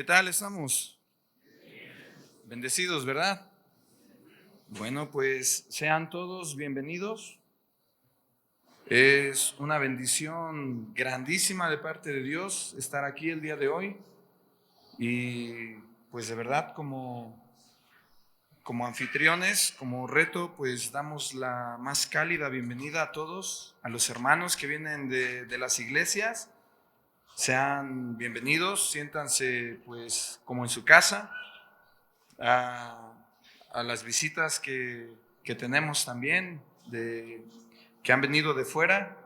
¿Qué tal estamos? Bendecidos, ¿verdad? Bueno, pues sean todos bienvenidos. Es una bendición grandísima de parte de Dios estar aquí el día de hoy. Y pues de verdad como anfitriones, como reto, pues damos la más cálida bienvenida a todos, a los hermanos que vienen de las iglesias. Sean bienvenidos, siéntanse pues como en su casa. A las visitas que tenemos también, que han venido de fuera,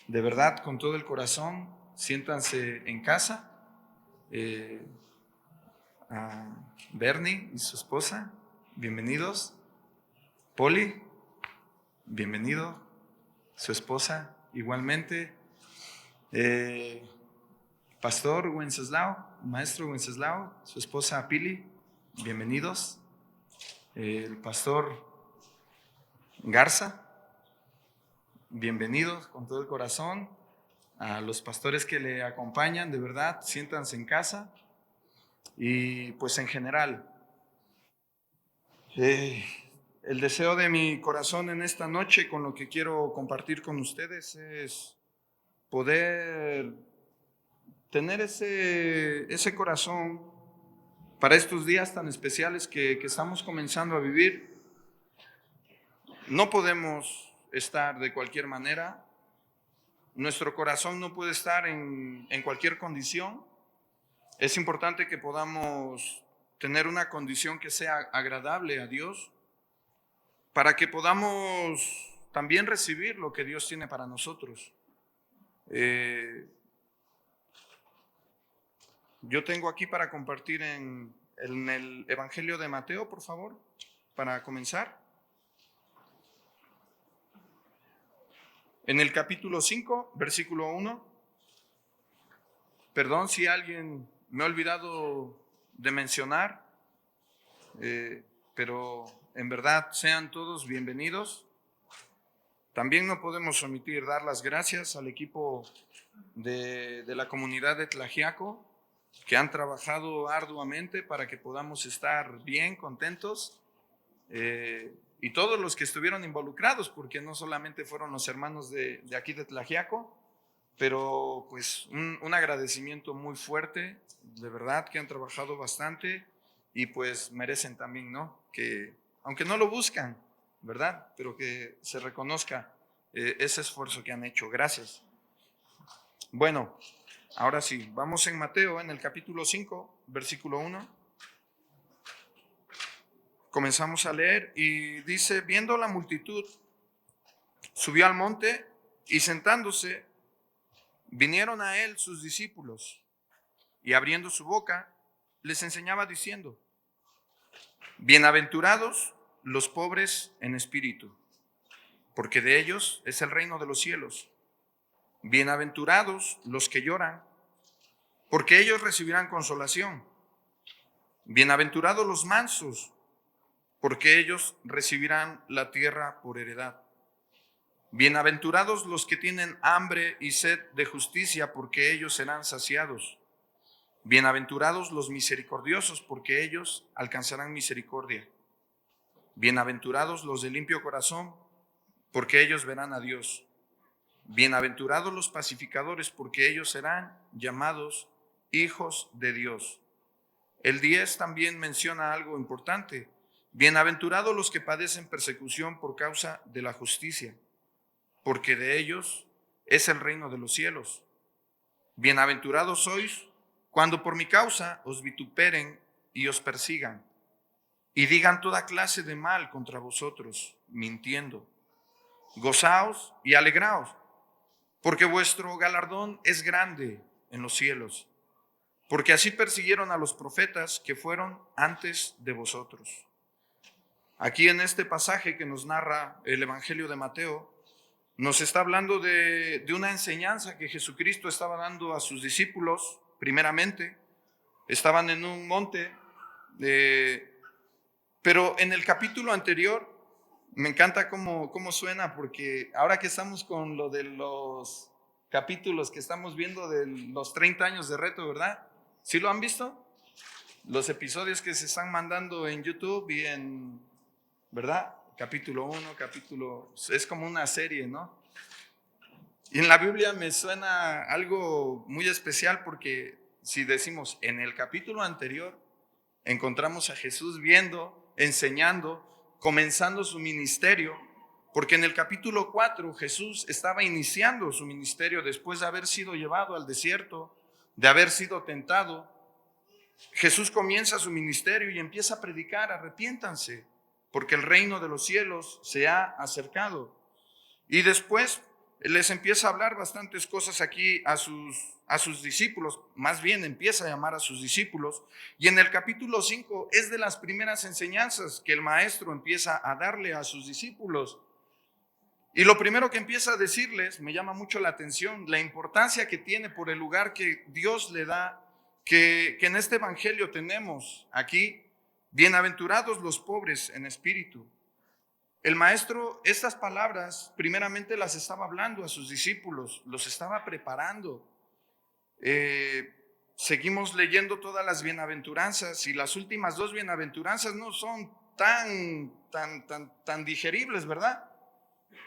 de verdad, con todo el corazón, siéntanse en casa. Eh, a Bernie y su esposa, bienvenidos. Poli, bienvenido. Su esposa, igualmente. Eh, Pastor Wenceslao, maestro Wenceslao, su esposa Pili, bienvenidos. El pastor Garza, bienvenidos con todo el corazón. A los pastores que le acompañan, de verdad, siéntanse en casa. Y pues en general, el deseo de mi corazón en esta noche, con lo que quiero compartir con ustedes, es poder tener ese corazón para estos días tan especiales que estamos comenzando a vivir. No podemos estar de cualquier manera. Nuestro corazón no puede estar en cualquier condición. Es importante que podamos tener una condición que sea agradable a Dios para que podamos también recibir lo que Dios tiene para nosotros. Yo tengo aquí para compartir en el Evangelio de Mateo, por favor, para comenzar. En el capítulo 5, versículo 1. Perdón si alguien me ha olvidado de mencionar, pero en verdad sean todos bienvenidos. También no podemos omitir dar las gracias al equipo de la comunidad de Tlaxiaco, que han trabajado arduamente para que podamos estar bien, contentos, y todos los que estuvieron involucrados, porque no solamente fueron los hermanos de aquí de Tlaxiaco, pero pues un agradecimiento muy fuerte, de verdad que han trabajado bastante y pues merecen también, ¿no? Que aunque no lo buscan, ¿verdad? Pero que se reconozca ese esfuerzo que han hecho. Gracias. Bueno, ahora sí, vamos en Mateo, en el capítulo 5, versículo 1. Comenzamos a leer y dice: viendo la multitud, subió al monte y sentándose, vinieron a él sus discípulos y abriendo su boca, les enseñaba diciendo: bienaventurados los pobres en espíritu, porque de ellos es el reino de los cielos. Bienaventurados los que lloran, porque ellos recibirán consolación. Bienaventurados los mansos, porque ellos recibirán la tierra por heredad. Bienaventurados los que tienen hambre y sed de justicia, porque ellos serán saciados. Bienaventurados los misericordiosos, porque ellos alcanzarán misericordia. Bienaventurados los de limpio corazón, porque ellos verán a Dios. Bienaventurados los pacificadores, porque ellos serán llamados hijos de Dios. El 10 también menciona algo importante: bienaventurados los que padecen persecución por causa de la justicia, porque de ellos es el reino de los cielos. Bienaventurados sois cuando por mi causa os vituperen y os persigan, y digan toda clase de mal contra vosotros, mintiendo. Gozaos y alegraos, porque vuestro galardón es grande en los cielos, porque así persiguieron a los profetas que fueron antes de vosotros. Aquí en este pasaje que nos narra el Evangelio de Mateo, nos está hablando de una enseñanza que Jesucristo estaba dando a sus discípulos. Primeramente, estaban en un monte, pero en el capítulo anterior, me encanta cómo suena, porque ahora que estamos con lo de los capítulos que estamos viendo de los 30 años de reto, ¿verdad? ¿Sí lo han visto? los episodios que se están mandando en YouTube y en, ¿verdad? Capítulo 1, es como una serie, ¿no? Y en la Biblia me suena algo muy especial porque si decimos en el capítulo anterior, encontramos a Jesús viendo, enseñando, comenzando su ministerio, porque en el capítulo 4 Jesús estaba iniciando su ministerio después de haber sido llevado al desierto, de haber sido tentado. Jesús comienza su ministerio y empieza a predicar: arrepiéntanse, porque el reino de los cielos se ha acercado. Y después les empieza a hablar bastantes cosas aquí a sus discípulos, más bien empieza a llamar a sus discípulos. Y en el capítulo 5 es de las primeras enseñanzas que el maestro empieza a darle a sus discípulos. Y lo primero que empieza a decirles, me llama mucho la atención, la importancia que tiene por el lugar que Dios le da, que en este evangelio tenemos aquí: bienaventurados los pobres en espíritu. El maestro, estas palabras, primeramente las estaba hablando a sus discípulos, los estaba preparando. Seguimos leyendo todas las bienaventuranzas y las últimas dos bienaventuranzas no son tan digeribles, ¿verdad?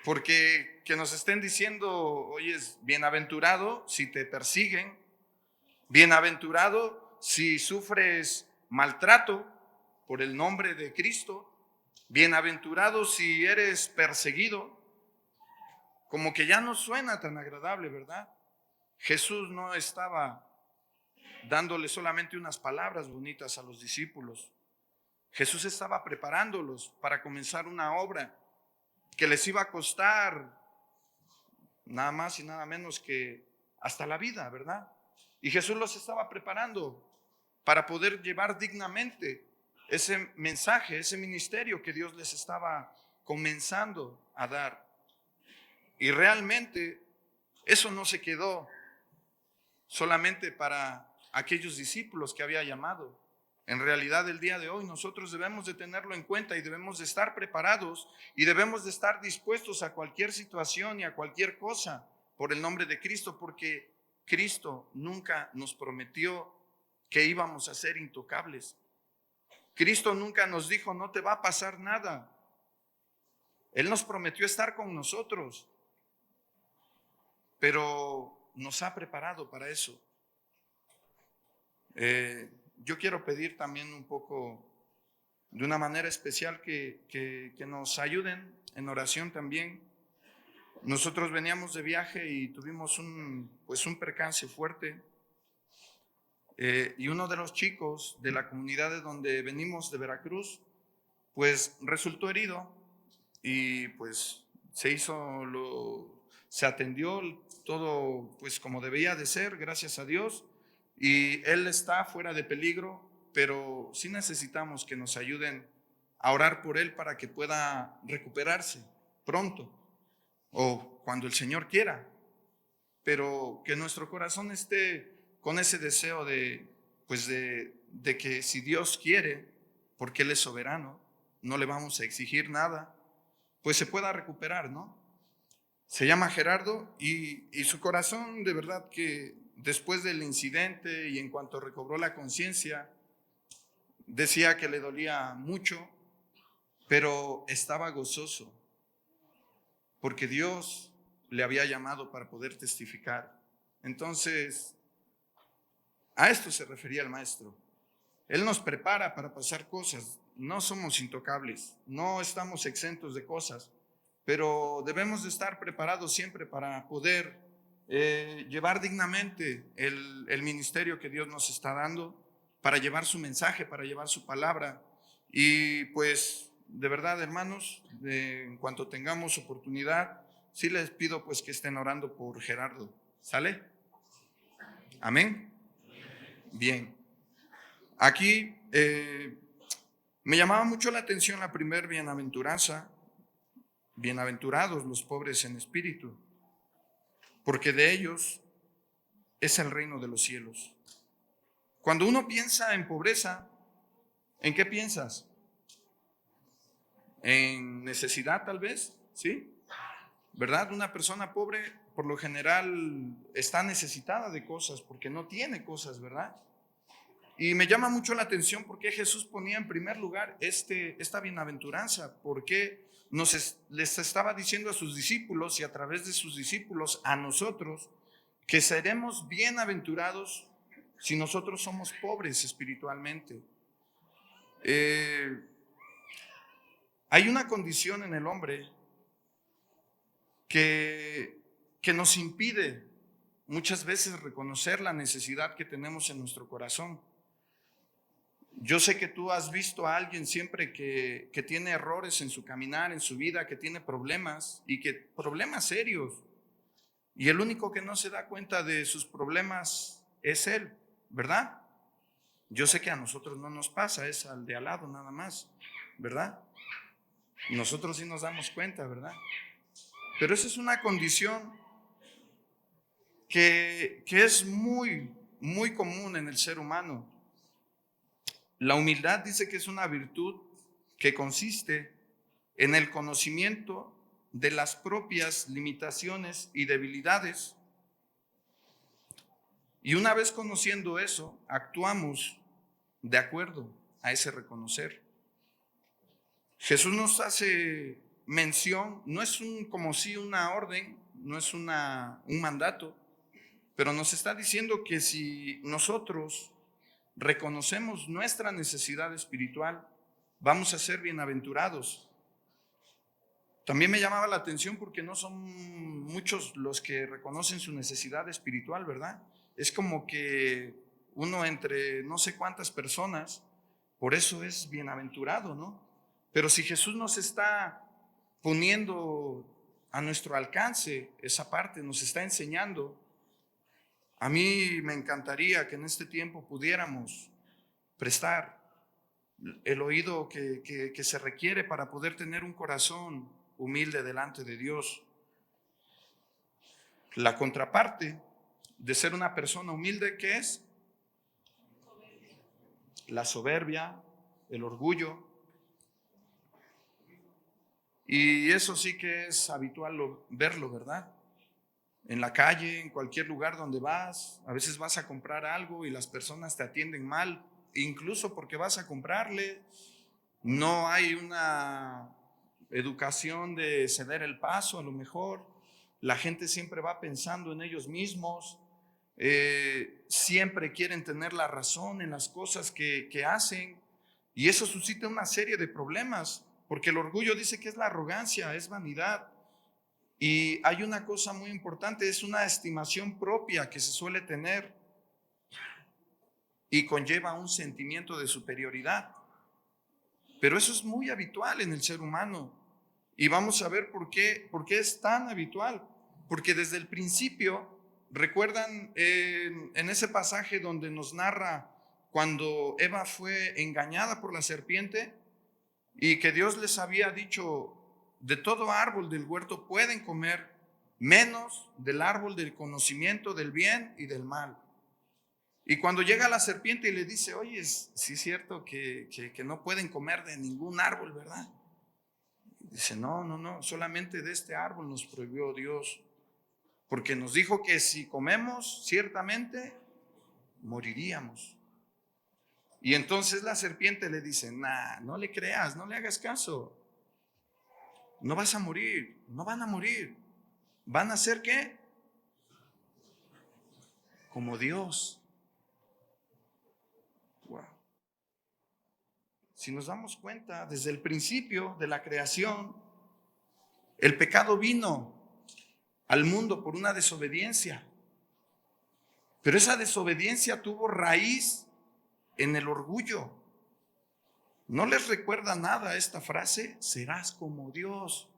Porque que nos estén diciendo: oye, es bienaventurado si te persiguen, bienaventurado si sufres maltrato por el nombre de Cristo, bienaventurado si eres perseguido, como que ya no suena tan agradable, ¿verdad? Jesús no estaba dándole solamente unas palabras bonitas a los discípulos. Jesús estaba preparándolos para comenzar una obra que les iba a costar nada más y nada menos que hasta la vida, ¿verdad? Y Jesús los estaba preparando para poder llevar dignamente ese mensaje, ese ministerio que Dios les estaba comenzando a dar. Y realmente eso no se quedó solamente para aquellos discípulos que había llamado. En realidad, el día de hoy nosotros debemos de tenerlo en cuenta y debemos de estar preparados y debemos de estar dispuestos a cualquier situación y a cualquier cosa por el nombre de Cristo, porque Cristo nunca nos prometió que íbamos a ser intocables. Cristo nunca nos dijo: no te va a pasar nada. Él nos prometió estar con nosotros, pero nos ha preparado para eso. Yo quiero pedir también un poco, de una manera especial, que nos ayuden en oración también. Nosotros veníamos de viaje y tuvimos un percance fuerte. Y uno de los chicos de la comunidad de donde venimos, de Veracruz, pues resultó herido y pues se atendió todo pues como debía de ser, gracias a Dios, y él está fuera de peligro, pero sí necesitamos que nos ayuden a orar por él para que pueda recuperarse pronto o cuando el Señor quiera, pero que nuestro corazón esté con ese deseo de que si Dios quiere, porque Él es soberano, no le vamos a exigir nada, pues se pueda recuperar, ¿no? Se llama Gerardo y su corazón, de verdad que después del incidente y en cuanto recobró la conciencia, decía que le dolía mucho, pero estaba gozoso, porque Dios le había llamado para poder testificar. Entonces, a esto se refería el maestro. Él nos prepara para pasar cosas. No somos intocables, no estamos exentos de cosas, pero debemos de estar preparados siempre para poder llevar dignamente el ministerio que Dios nos está dando, para llevar su mensaje, para llevar su palabra. Y pues de verdad, hermanos, en cuanto tengamos oportunidad, sí les pido pues que estén orando por Gerardo. ¿Sale? Amén. Bien. Aquí me llamaba mucho la atención la primer bienaventuranza: bienaventurados los pobres en espíritu, porque de ellos es el reino de los cielos. Cuando uno piensa en pobreza, ¿en qué piensas? ¿En necesidad tal vez? ¿Sí? ¿Verdad? Una persona pobre por lo general está necesitada de cosas porque no tiene cosas, ¿verdad? Y me llama mucho la atención por qué Jesús ponía en primer lugar esta bienaventuranza, porque les estaba diciendo a sus discípulos y a través de sus discípulos a nosotros que seremos bienaventurados si nosotros somos pobres espiritualmente. Hay una condición en el hombre que nos impide muchas veces reconocer la necesidad que tenemos en nuestro corazón. Yo sé que tú has visto a alguien siempre que tiene errores en su caminar, en su vida, que tiene problemas y que problemas serios. Y el único que no se da cuenta de sus problemas es él, ¿verdad? Yo sé que a nosotros no nos pasa, es al de al lado nada más, ¿verdad? Nosotros sí nos damos cuenta, ¿verdad? Pero esa es una condición que es muy, muy común en el ser humano. La humildad dice que es una virtud que consiste en el conocimiento de las propias limitaciones y debilidades. Y una vez conociendo eso, actuamos de acuerdo a ese reconocer. Jesús nos hace mención, no es como si una orden, no es un mandato, pero nos está diciendo que si nosotros reconocemos nuestra necesidad espiritual, vamos a ser bienaventurados. También me llamaba la atención porque no son muchos los que reconocen su necesidad espiritual, ¿verdad? Es como que uno entre no sé cuántas personas, por eso es bienaventurado, ¿no? Pero si Jesús nos está poniendo a nuestro alcance esa parte, nos está enseñando, a mí me encantaría que en este tiempo pudiéramos prestar el oído que se requiere para poder tener un corazón humilde delante de Dios. La contraparte de ser una persona humilde, ¿qué es? La soberbia, el orgullo. Y eso sí que es habitual verlo, ¿verdad? En la calle, en cualquier lugar donde vas, a veces vas a comprar algo y las personas te atienden mal, incluso porque vas a comprarle. No hay una educación de ceder el paso, a lo mejor. La gente siempre va pensando en ellos mismos, siempre quieren tener la razón en las cosas que hacen, y eso suscita una serie de problemas, porque el orgullo dice que es la arrogancia, es vanidad. Y hay una cosa muy importante, es una estimación propia que se suele tener y conlleva un sentimiento de superioridad. Pero eso es muy habitual en el ser humano. Y vamos a ver por qué es tan habitual. Porque desde el principio, recuerdan en ese pasaje donde nos narra cuando Eva fue engañada por la serpiente y que Dios les había dicho, de todo árbol del huerto pueden comer, menos del árbol del conocimiento del bien y del mal. Y cuando llega la serpiente y le dice, oye, sí es cierto que no pueden comer de ningún árbol, ¿verdad? Dice, no, solamente de este árbol nos prohibió Dios, porque nos dijo que si comemos, ciertamente moriríamos. Y entonces la serpiente le dice, no le creas, no le hagas caso. No vas a morir, no van a morir. ¿Van a ser qué? Como Dios. Wow. Si nos damos cuenta, desde el principio de la creación, el pecado vino al mundo por una desobediencia. Pero esa desobediencia tuvo raíz en el orgullo. ¿No les recuerda nada esta frase? Serás como Dios.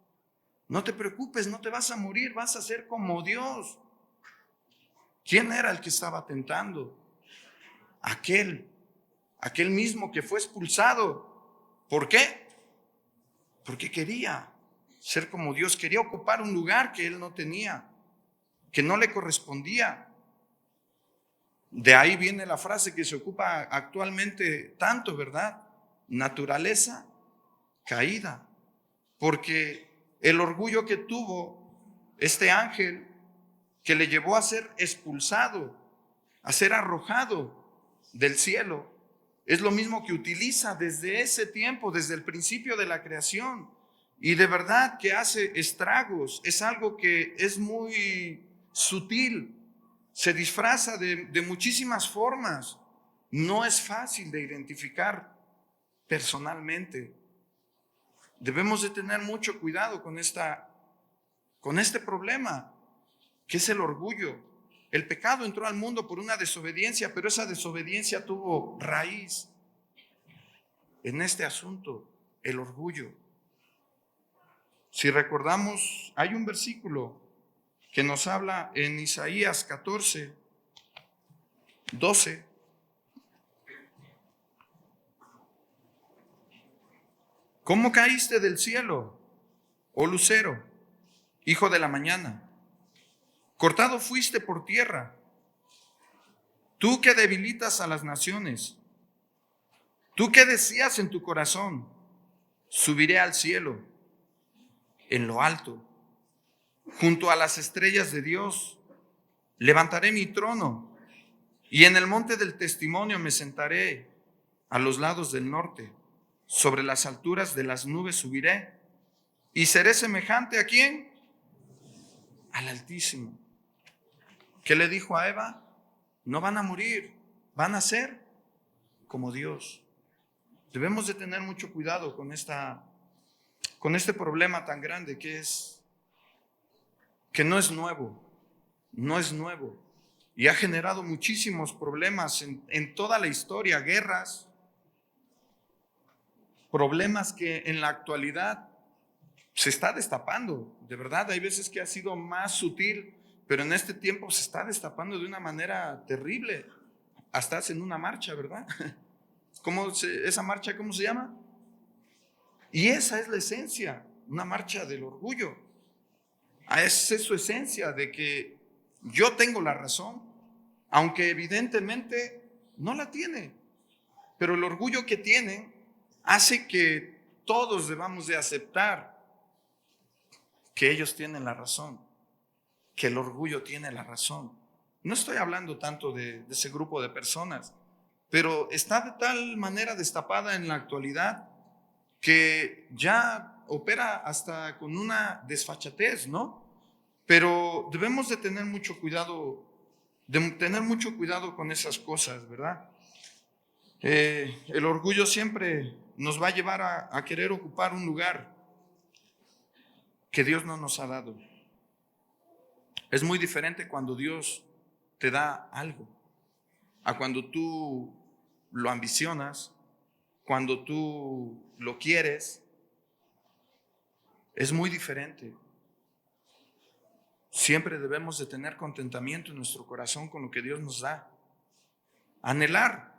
No te preocupes, no te vas a morir, vas a ser como Dios. ¿Quién era el que estaba tentando? Aquel mismo que fue expulsado. ¿Por qué? Porque quería ser como Dios, quería ocupar un lugar que él no tenía, que no le correspondía. De ahí viene la frase que se ocupa actualmente tanto, ¿verdad? Naturaleza caída. Porque el orgullo que tuvo este ángel, que le llevó a ser expulsado, a ser arrojado del cielo, Es lo mismo que utiliza desde ese tiempo, desde el principio de la creación. Y de verdad que hace estragos. Es algo que es muy sutil. Se disfraza de muchísimas formas. No es fácil de identificar personalmente. Debemos de tener mucho cuidado con este problema, que es el orgullo. El pecado entró al mundo por una desobediencia, pero esa desobediencia tuvo raíz en este asunto, el orgullo. Si recordamos, hay un versículo que nos habla en Isaías 14, 12. ¿Cómo caíste del cielo, oh lucero, hijo de la mañana? Cortado fuiste por tierra, tú que debilitas a las naciones. Tú que decías en tu corazón, subiré al cielo, en lo alto, junto a las estrellas de Dios, levantaré mi trono, y en el monte del testimonio me sentaré a los lados del norte, sobre las alturas de las nubes subiré, y seré semejante ¿a quién? Al Altísimo. ¿Qué le dijo a Eva? No van a morir, van a ser como Dios. Debemos de tener mucho cuidado con este problema tan grande que no es nuevo, y ha generado muchísimos problemas en toda la historia, guerras, problemas que en la actualidad se está destapando. De verdad, hay veces que ha sido más sutil, pero en este tiempo se está destapando de una manera terrible. Hasta hacen una marcha, ¿verdad? ¿Esa marcha cómo se llama? Y esa es la esencia, una marcha del orgullo. Esa es su esencia, de que yo tengo la razón, aunque evidentemente no la tiene. Pero el orgullo que tienen hace que todos debamos de aceptar que ellos tienen la razón, que el orgullo tiene la razón. No estoy hablando tanto de ese grupo de personas, pero está de tal manera destapada en la actualidad que ya opera hasta con una desfachatez, ¿no? Pero debemos de tener mucho cuidado con esas cosas, ¿verdad? El orgullo siempre nos va a llevar a querer ocupar un lugar que Dios no nos ha dado. Es muy diferente cuando Dios te da algo, a cuando tú lo ambicionas, cuando tú lo quieres. Es muy diferente. Siempre debemos de tener contentamiento en nuestro corazón con lo que Dios nos da. Anhelar,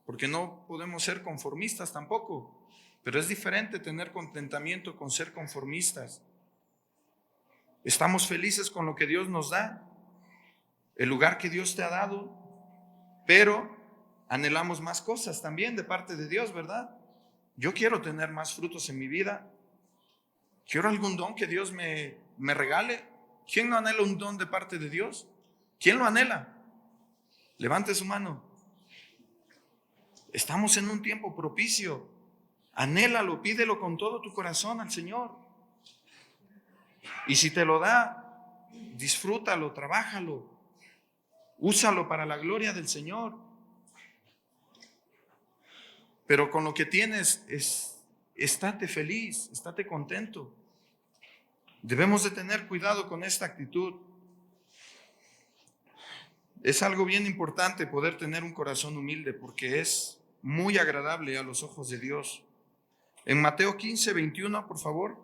porque no podemos ser conformistas tampoco, pero es diferente tener contentamiento con ser conformistas. Estamos felices con lo que Dios nos da, el lugar que Dios te ha dado, pero anhelamos más cosas también de parte de Dios, ¿verdad? Yo quiero tener más frutos en mi vida. Quiero algún don que Dios me regale. ¿Quién no anhela un don de parte de Dios? ¿Quién lo anhela? Levante su mano. Estamos en un tiempo propicio. Anhélalo, pídelo con todo tu corazón al Señor. Y si te lo da, disfrútalo, trabájalo, úsalo para la gloria del Señor. Pero con lo que tienes, estate feliz, estate contento. Debemos de tener cuidado con esta actitud. Es algo bien importante poder tener un corazón humilde, porque es muy agradable a los ojos de Dios. En Mateo 15, 21, por favor,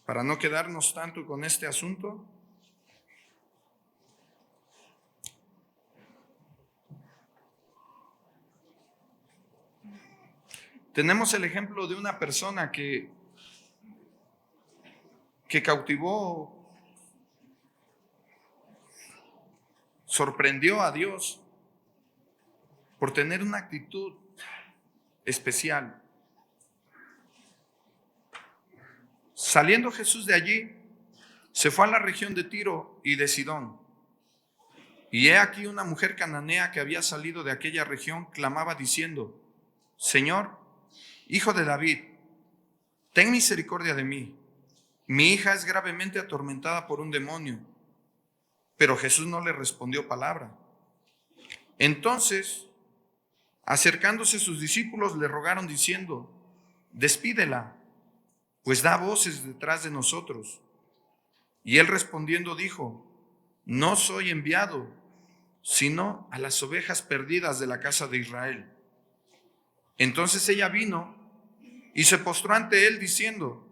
para no quedarnos tanto con este asunto. Tenemos el ejemplo de una persona que cautivó, sorprendió a Dios por tener una actitud especial. Saliendo Jesús de allí, se fue a la región de Tiro y de Sidón. Y he aquí una mujer cananea que había salido de aquella región clamaba diciendo: Señor, Hijo de David, ten misericordia de mí. Mi hija es gravemente atormentada por un demonio. Pero Jesús no le respondió palabra. Entonces, acercándose sus discípulos, le rogaron diciendo: despídela, pues da voces detrás de nosotros. Y él respondiendo dijo: no soy enviado, sino a las ovejas perdidas de la casa de Israel. Entonces ella vino y se postró ante él diciendo: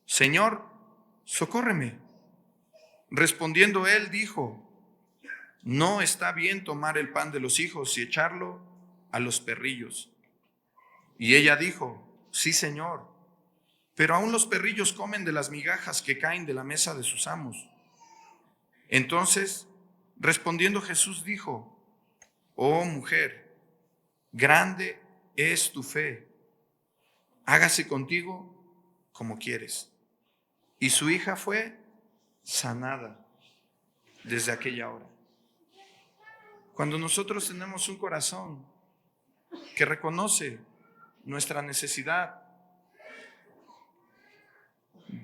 Señor, socórreme. Respondiendo él dijo: no está bien tomar el pan de los hijos y echarlo a los perrillos. Y ella dijo: sí, Señor, pero aún los perrillos comen de las migajas que caen de la mesa de sus amos. Entonces, respondiendo Jesús dijo: oh mujer, grande es tu fe, hágase contigo como quieres. Y su hija fue sanada desde aquella hora. Cuando nosotros tenemos un corazón que reconoce nuestra necesidad,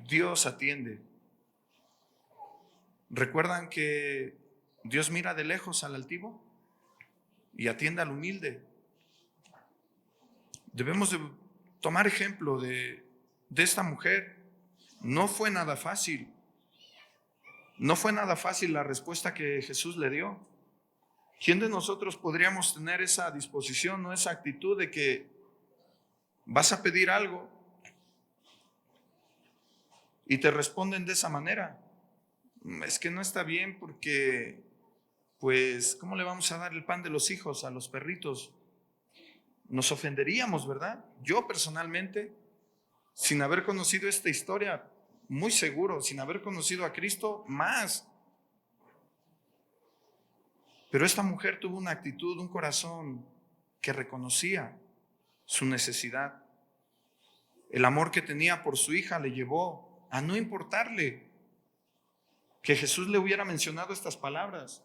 Dios atiende. ¿Recuerdan que Dios mira de lejos al altivo y atiende al humilde? Debemos de tomar ejemplo de esta mujer. No fue nada fácil. No fue nada fácil la respuesta que Jesús le dio. ¿Quién de nosotros podríamos tener esa disposición o esa actitud de que vas a pedir algo y te responden de esa manera? Es que no está bien porque, pues, ¿cómo le vamos a dar el pan de los hijos a los perritos? Nos ofenderíamos, ¿verdad? Yo personalmente, sin haber conocido esta historia, muy seguro, sin haber conocido a Cristo, más. Pero esta mujer tuvo una actitud, un corazón que reconocía su necesidad. El amor que tenía por su hija le llevó a no importarle que Jesús le hubiera mencionado estas palabras.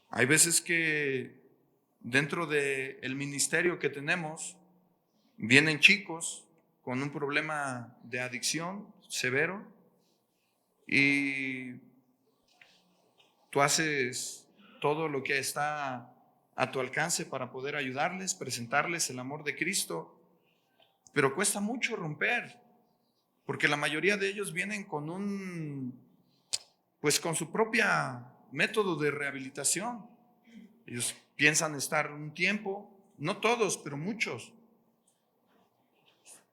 Hay veces que dentro del ministerio que tenemos vienen chicos con un problema de adicción severo y tú haces todo lo que está a tu alcance para poder ayudarles, presentarles el amor de Cristo, pero cuesta mucho romper, porque la mayoría de ellos vienen con con su propia método de rehabilitación. Ellos piensan estar un tiempo, no todos, pero muchos.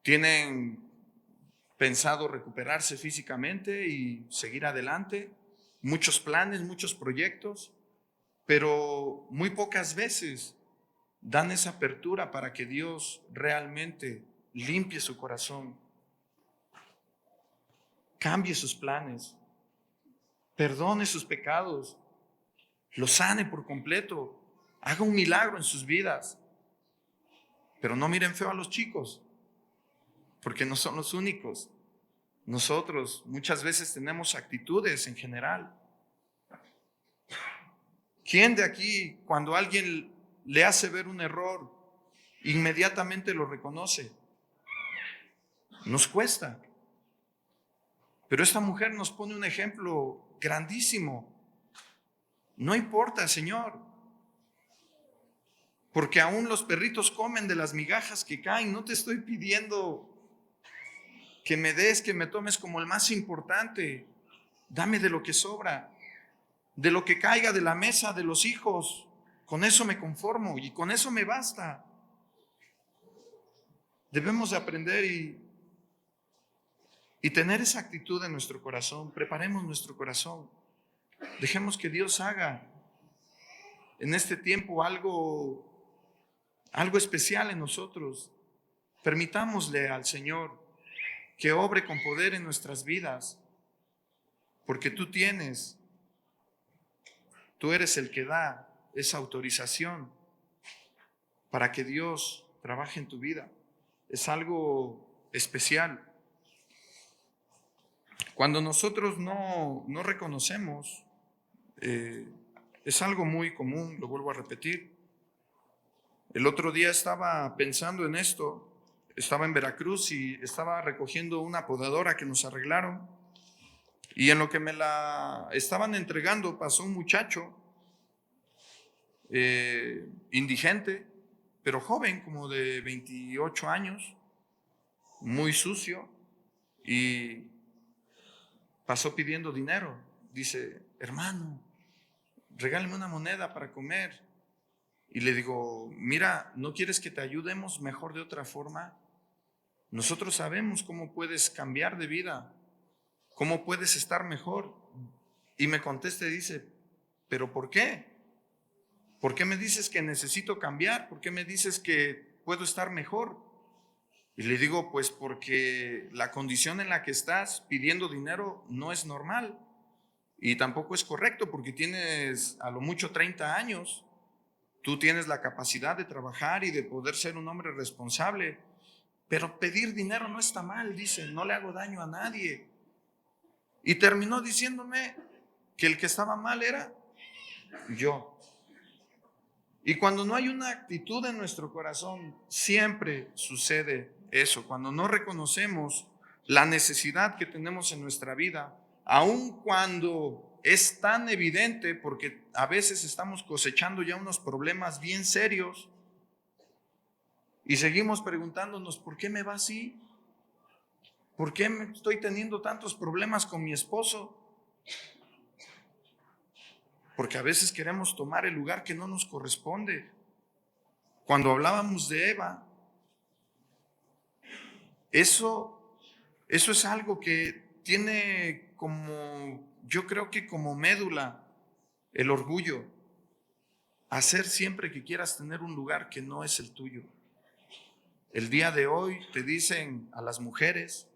Tienen pensado recuperarse físicamente y seguir adelante, muchos planes, muchos proyectos, pero muy pocas veces dan esa apertura para que Dios realmente limpie su corazón, cambie sus planes, perdone sus pecados, los sane por completo, haga un milagro en sus vidas. Pero no miren feo a los chicos, porque no son los únicos. Nosotros muchas veces tenemos actitudes en general. ¿Quién de aquí, cuando alguien le hace ver un error, inmediatamente lo reconoce? Nos cuesta. Pero esta mujer nos pone un ejemplo grandísimo. No importa, Señor, porque aún los perritos comen de las migajas que caen. No te estoy pidiendo que me des, que me tomes como el más importante. Dame de lo que sobra, de lo que caiga de la mesa de los hijos. Con eso me conformo y con eso me basta. Debemos de aprender y tener esa actitud en nuestro corazón. Preparemos nuestro corazón. Dejemos que Dios haga en este tiempo algo especial en nosotros. Permitámosle al Señor que obre con poder en nuestras vidas, porque tú eres el que da esa autorización para que Dios trabaje en tu vida. Es algo especial. Cuando nosotros no reconocemos, es algo muy común, lo vuelvo a repetir, El otro día estaba pensando en esto, estaba en Veracruz y estaba recogiendo una podadora que nos arreglaron, y en lo que me la estaban entregando pasó un muchacho indigente, pero joven, como de 28 años, muy sucio, y pasó pidiendo dinero. Dice: hermano, regálame una moneda para comer. Y le digo: mira, ¿no quieres que te ayudemos mejor de otra forma? Nosotros sabemos cómo puedes cambiar de vida, cómo puedes estar mejor. Y me contesta y dice: ¿pero por qué? ¿Por qué me dices que necesito cambiar? ¿Por qué me dices que puedo estar mejor? Y le digo: pues porque la condición en la que estás pidiendo dinero no es normal y tampoco es correcto, porque tienes a lo mucho 30 años. Tú tienes la capacidad de trabajar y de poder ser un hombre responsable, pero pedir dinero no está mal, dice, no le hago daño a nadie. Y terminó diciéndome que el que estaba mal era yo. Y cuando no hay una actitud en nuestro corazón, siempre sucede eso. Cuando no reconocemos la necesidad que tenemos en nuestra vida, aun cuando es tan evidente, porque a veces estamos cosechando ya unos problemas bien serios y seguimos preguntándonos: ¿por qué me va así? ¿Por qué estoy teniendo tantos problemas con mi esposo? Porque a veces queremos tomar el lugar que no nos corresponde. Cuando hablábamos de Eva, eso es algo que tiene como, yo creo que como médula, el orgullo. Hacer siempre que quieras tener un lugar que no es el tuyo. El día de hoy te dicen a las mujeres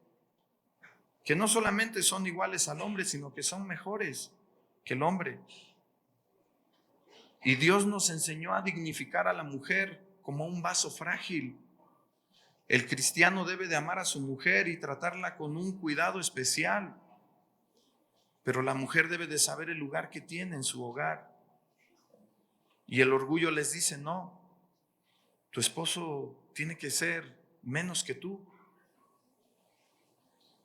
que no solamente son iguales al hombre, sino que son mejores que el hombre. Y Dios nos enseñó a dignificar a la mujer como un vaso frágil. El cristiano debe de amar a su mujer y tratarla con un cuidado especial, pero la mujer debe de saber el lugar que tiene en su hogar. Y el orgullo les dice: no, tu esposo tiene que ser menos que tú.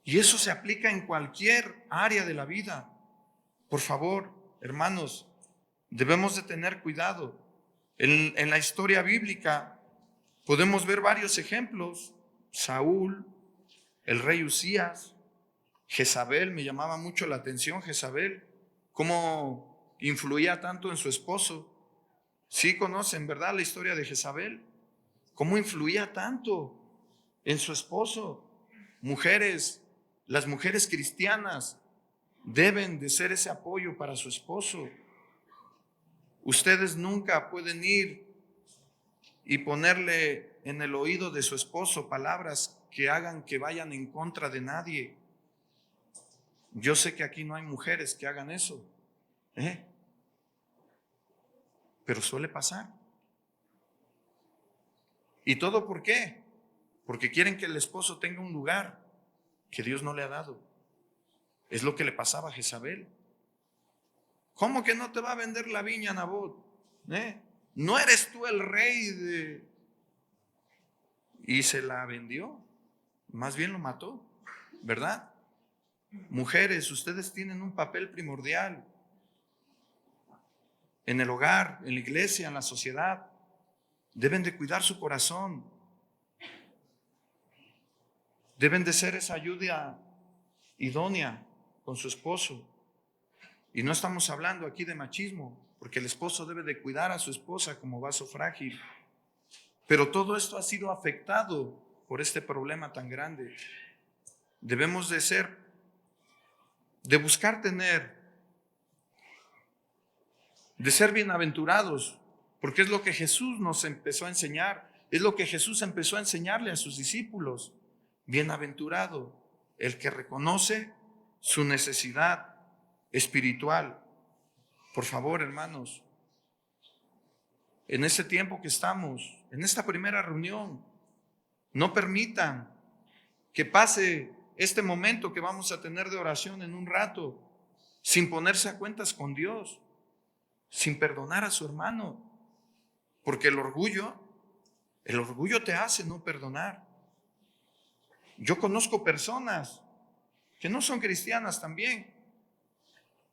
Y eso se aplica en cualquier área de la vida. Por favor, hermanos, debemos de tener cuidado. En la historia bíblica podemos ver varios ejemplos. Saúl, el rey Usías, Jezabel, me llamaba mucho la atención Jezabel, cómo influía tanto en su esposo. Sí conocen, ¿verdad?, la historia de Jezabel, cómo influía tanto en su esposo. Mujeres, las mujeres cristianas deben de ser ese apoyo para su esposo. Ustedes nunca pueden ir y ponerle en el oído de su esposo palabras que hagan que vayan en contra de nadie. Yo sé que aquí no hay mujeres que hagan eso, pero suele pasar. ¿Y todo por qué? Porque quieren que el esposo tenga un lugar que Dios no le ha dado. Es lo que le pasaba a Jezabel. ¿Cómo que no te va a vender la viña, Nabot? ¿No eres tú el rey de...? Y se la vendió, más bien lo mató, ¿verdad? Mujeres, ustedes tienen un papel primordial en el hogar, en la iglesia, en la sociedad. Deben de cuidar su corazón. Deben de ser esa ayuda idónea con su esposo. Y no estamos hablando aquí de machismo, porque el esposo debe de cuidar a su esposa como vaso frágil. Pero todo esto ha sido afectado por este problema tan grande. Debemos de buscar de ser bienaventurados, porque es lo que Jesús nos empezó a enseñar, es lo que Jesús empezó a enseñarle a sus discípulos. Bienaventurado el que reconoce su necesidad espiritual. Por favor, hermanos, en este tiempo que estamos, en esta primera reunión, no permitan que pase este momento que vamos a tener de oración en un rato sin ponerse a cuentas con Dios, sin perdonar a su hermano, porque el orgullo El orgullo te hace no perdonar. Yo conozco personas que no son cristianas también,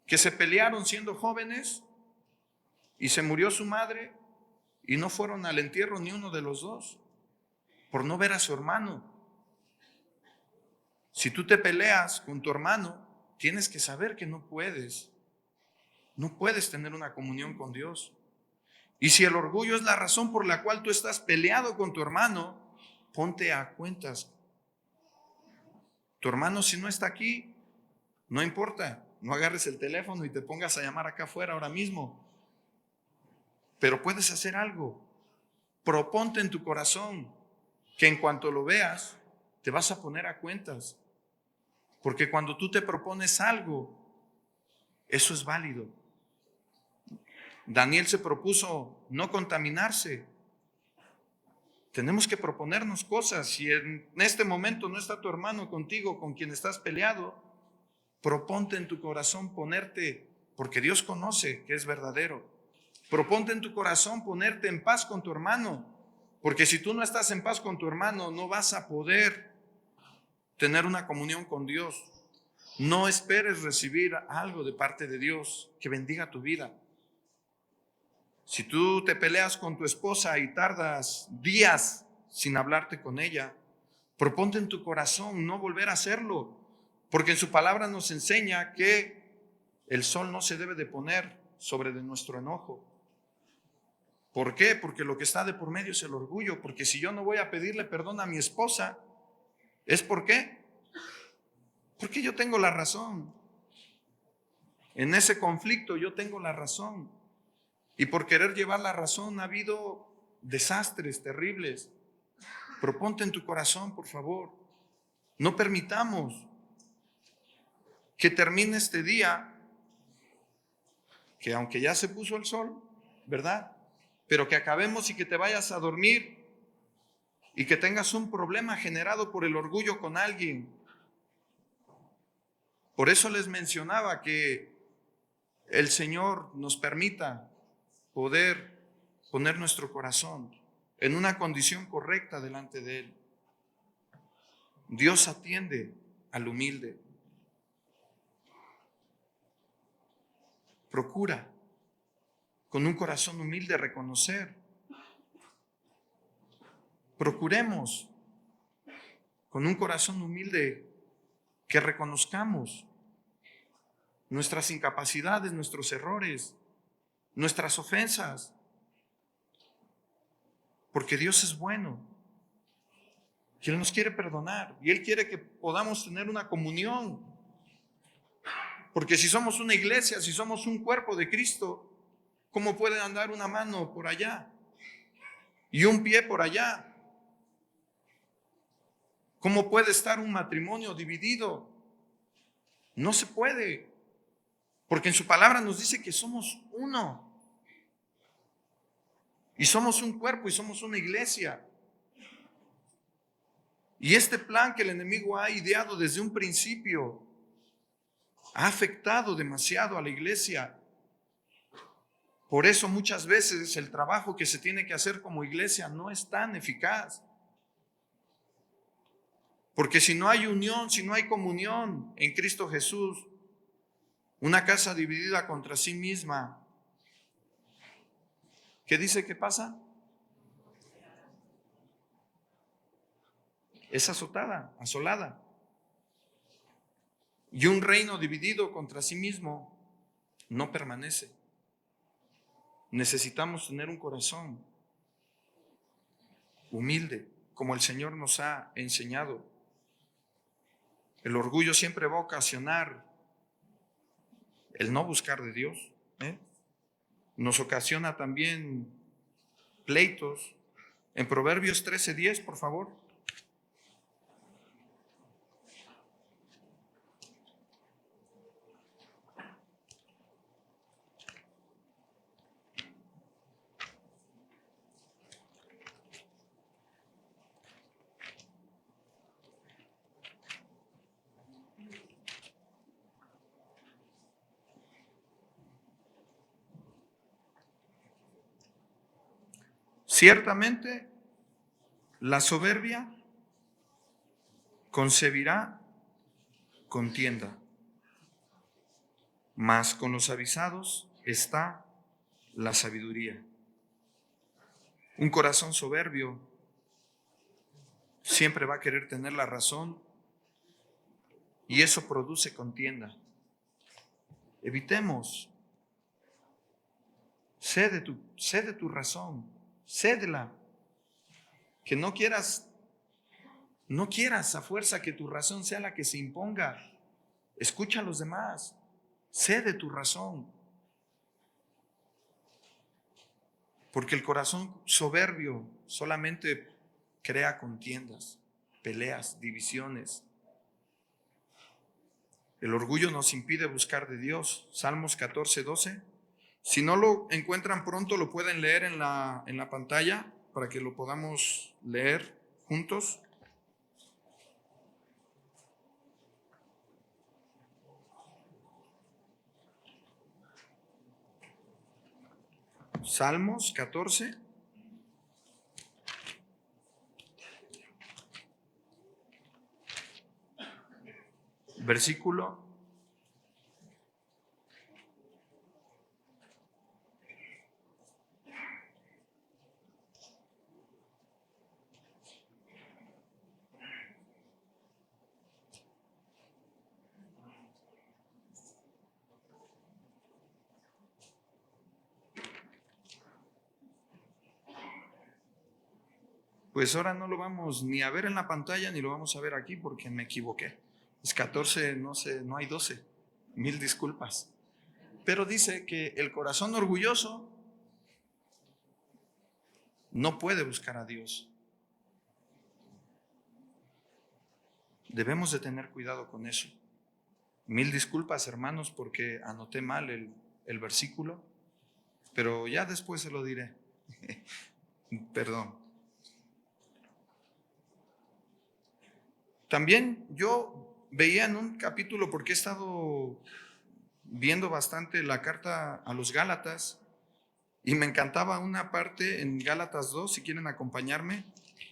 que se pelearon siendo jóvenes y se murió su madre y no fueron al entierro ni uno de los dos por no ver a su hermano. Si tú te peleas con tu hermano, tienes que saber que no puedes tener una comunión con Dios. Y si el orgullo es la razón por la cual tú estás peleado con tu hermano, ponte a cuentas. Tu hermano, si no está aquí, no importa, no agarres el teléfono y te pongas a llamar acá afuera ahora mismo. Pero puedes hacer algo. Proponte en tu corazón que en cuanto lo veas, te vas a poner a cuentas. Porque cuando tú te propones algo, eso es válido. Daniel se propuso no contaminarse. Tenemos que proponernos cosas. Si en este momento no está tu hermano contigo, con quien estás peleado, proponte en tu corazón ponerte, porque Dios conoce que es verdadero. Proponte en tu corazón ponerte en paz con tu hermano, porque si tú no estás en paz con tu hermano, no vas a poder tener una comunión con Dios. No esperes recibir algo de parte de Dios que bendiga tu vida. Si tú te peleas con tu esposa y tardas días sin hablarte con ella, proponte en tu corazón no volver a hacerlo, porque en su palabra nos enseña que el sol no se debe de poner sobre de nuestro enojo. ¿Por qué? Porque lo que está de por medio es el orgullo, porque si yo no voy a pedirle perdón a mi esposa, ¿es por qué? Porque yo tengo la razón. En ese conflicto yo tengo la razón. Y por querer llevar la razón ha habido desastres terribles. Proponte en tu corazón, por favor. No permitamos que termine este día, que aunque ya se puso el sol, ¿verdad? Pero que acabemos y que te vayas a dormir y que tengas un problema generado por el orgullo con alguien. Por eso les mencionaba que el Señor nos permita poder poner nuestro corazón en una condición correcta delante de Él. Dios atiende al humilde. Procura con un corazón humilde reconocer. Procuremos con un corazón humilde que reconozcamos nuestras incapacidades, nuestros errores, nuestras ofensas, porque Dios es bueno y Él nos quiere perdonar y Él quiere que podamos tener una comunión, porque si somos una iglesia, si somos un cuerpo de Cristo, ¿cómo puede andar una mano por allá y un pie por allá? ¿Cómo puede estar un matrimonio dividido? No se puede, porque en su palabra nos dice que somos uno. Y somos un cuerpo y somos una iglesia. Y este plan que el enemigo ha ideado desde un principio ha afectado demasiado a la iglesia. Por eso muchas veces el trabajo que se tiene que hacer como iglesia no es tan eficaz. Porque si no hay unión, si no hay comunión en Cristo Jesús, una casa dividida contra sí misma, ¿qué dice que pasa? Es azotada, asolada. Y un reino dividido contra sí mismo no permanece. Necesitamos tener un corazón humilde, como el Señor nos ha enseñado. El orgullo siempre va a ocasionar el no buscar de Dios. Nos ocasiona también pleitos. En Proverbios 13:10, por favor. Ciertamente La soberbia concebirá contienda, mas con los avisados está la sabiduría. Un corazón soberbio siempre va a querer tener la razón y eso produce contienda. Evitemos. Cede tu razón, cédela. Que no quieras a fuerza que tu razón sea la que se imponga. Escucha a los demás, cede tu razón. Porque el corazón soberbio solamente crea contiendas, peleas, divisiones. El orgullo nos impide buscar de Dios. Salmos 14, 12. Si no lo encuentran pronto, lo pueden leer en la pantalla para que lo podamos leer juntos. Salmos 14. Versículo 1. Pues ahora no lo vamos ni a ver en la pantalla ni lo vamos a ver aquí porque me equivoqué. Es 14, no sé, no hay 12. 1000 disculpas. Pero dice que el corazón orgulloso no puede buscar a Dios. Debemos de tener cuidado con eso. 1000 disculpas, hermanos, porque anoté mal el versículo, pero ya después se lo diré. Perdón. También yo veía en un capítulo, porque he estado viendo bastante la carta a los Gálatas, y me encantaba una parte en Gálatas 2, si quieren acompañarme.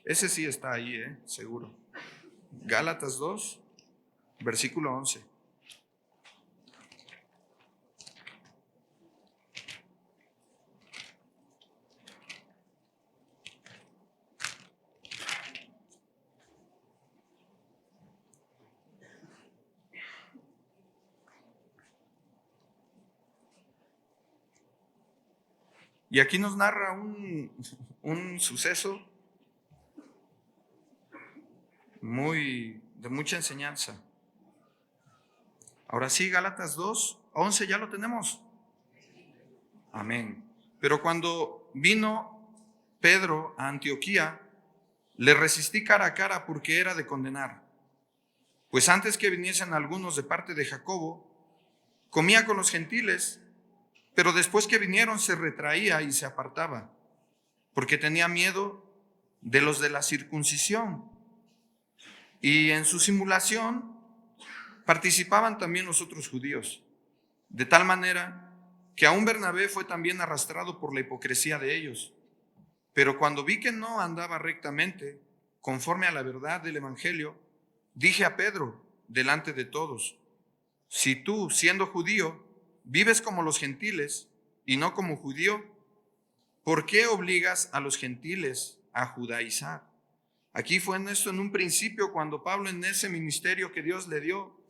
Ese sí está ahí, seguro. Gálatas 2, versículo 11. Y aquí nos narra un suceso de mucha enseñanza. Ahora sí, Gálatas 2, 11, ¿ya lo tenemos? Amén. Pero cuando vino Pedro a Antioquía, le resistí cara a cara porque era de condenar. Pues antes que viniesen algunos de parte de Jacobo, comía con los gentiles, pero después que vinieron se retraía y se apartaba, porque tenía miedo de los de la circuncisión. Y en su simulación participaban también los otros judíos, de tal manera que aún Bernabé fue también arrastrado por la hipocresía de ellos. Pero cuando vi que no andaba rectamente, conforme a la verdad del Evangelio, dije a Pedro, delante de todos: si tú, siendo judío, vives como los gentiles y no como judío, ¿por qué obligas a los gentiles a judaizar? Aquí fue en esto en un principio, cuando Pablo, en ese ministerio que Dios le dio,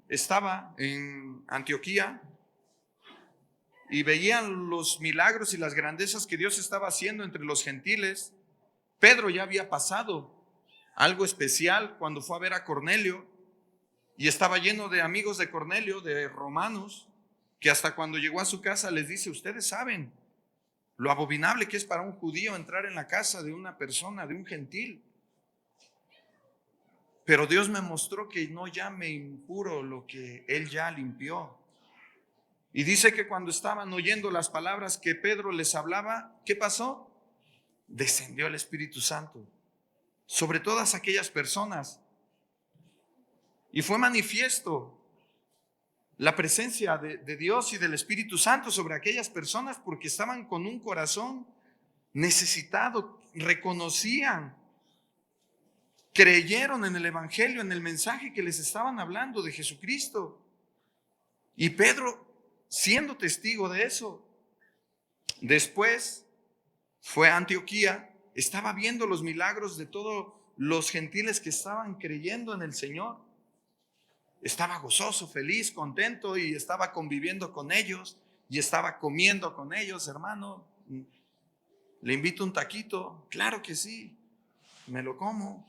estaba en Antioquía y veían los milagros y las grandezas que Dios estaba haciendo entre los gentiles. Pedro ya había pasado algo especial cuando fue a ver a Cornelio y estaba lleno de amigos de Cornelio, de romanos, que hasta cuando llegó a su casa les dice: ustedes saben lo abominable que es para un judío entrar en la casa de una persona, de un gentil. Pero Dios me mostró que no llame impuro lo que Él ya limpió. Y dice que cuando estaban oyendo las palabras que Pedro les hablaba, ¿qué pasó? Descendió el Espíritu Santo sobre todas aquellas personas. Y fue manifiesto la presencia de Dios y del Espíritu Santo sobre aquellas personas porque estaban con un corazón necesitado, reconocían, creyeron en el Evangelio, en el mensaje que les estaban hablando de Jesucristo. Y Pedro, siendo testigo de eso, después fue a Antioquía, estaba viendo los milagros de todos los gentiles que estaban creyendo en el Señor. Estaba gozoso, feliz, contento y estaba conviviendo con ellos y estaba comiendo con ellos. Hermano, ¿le invito un taquito? Claro que sí, me lo como.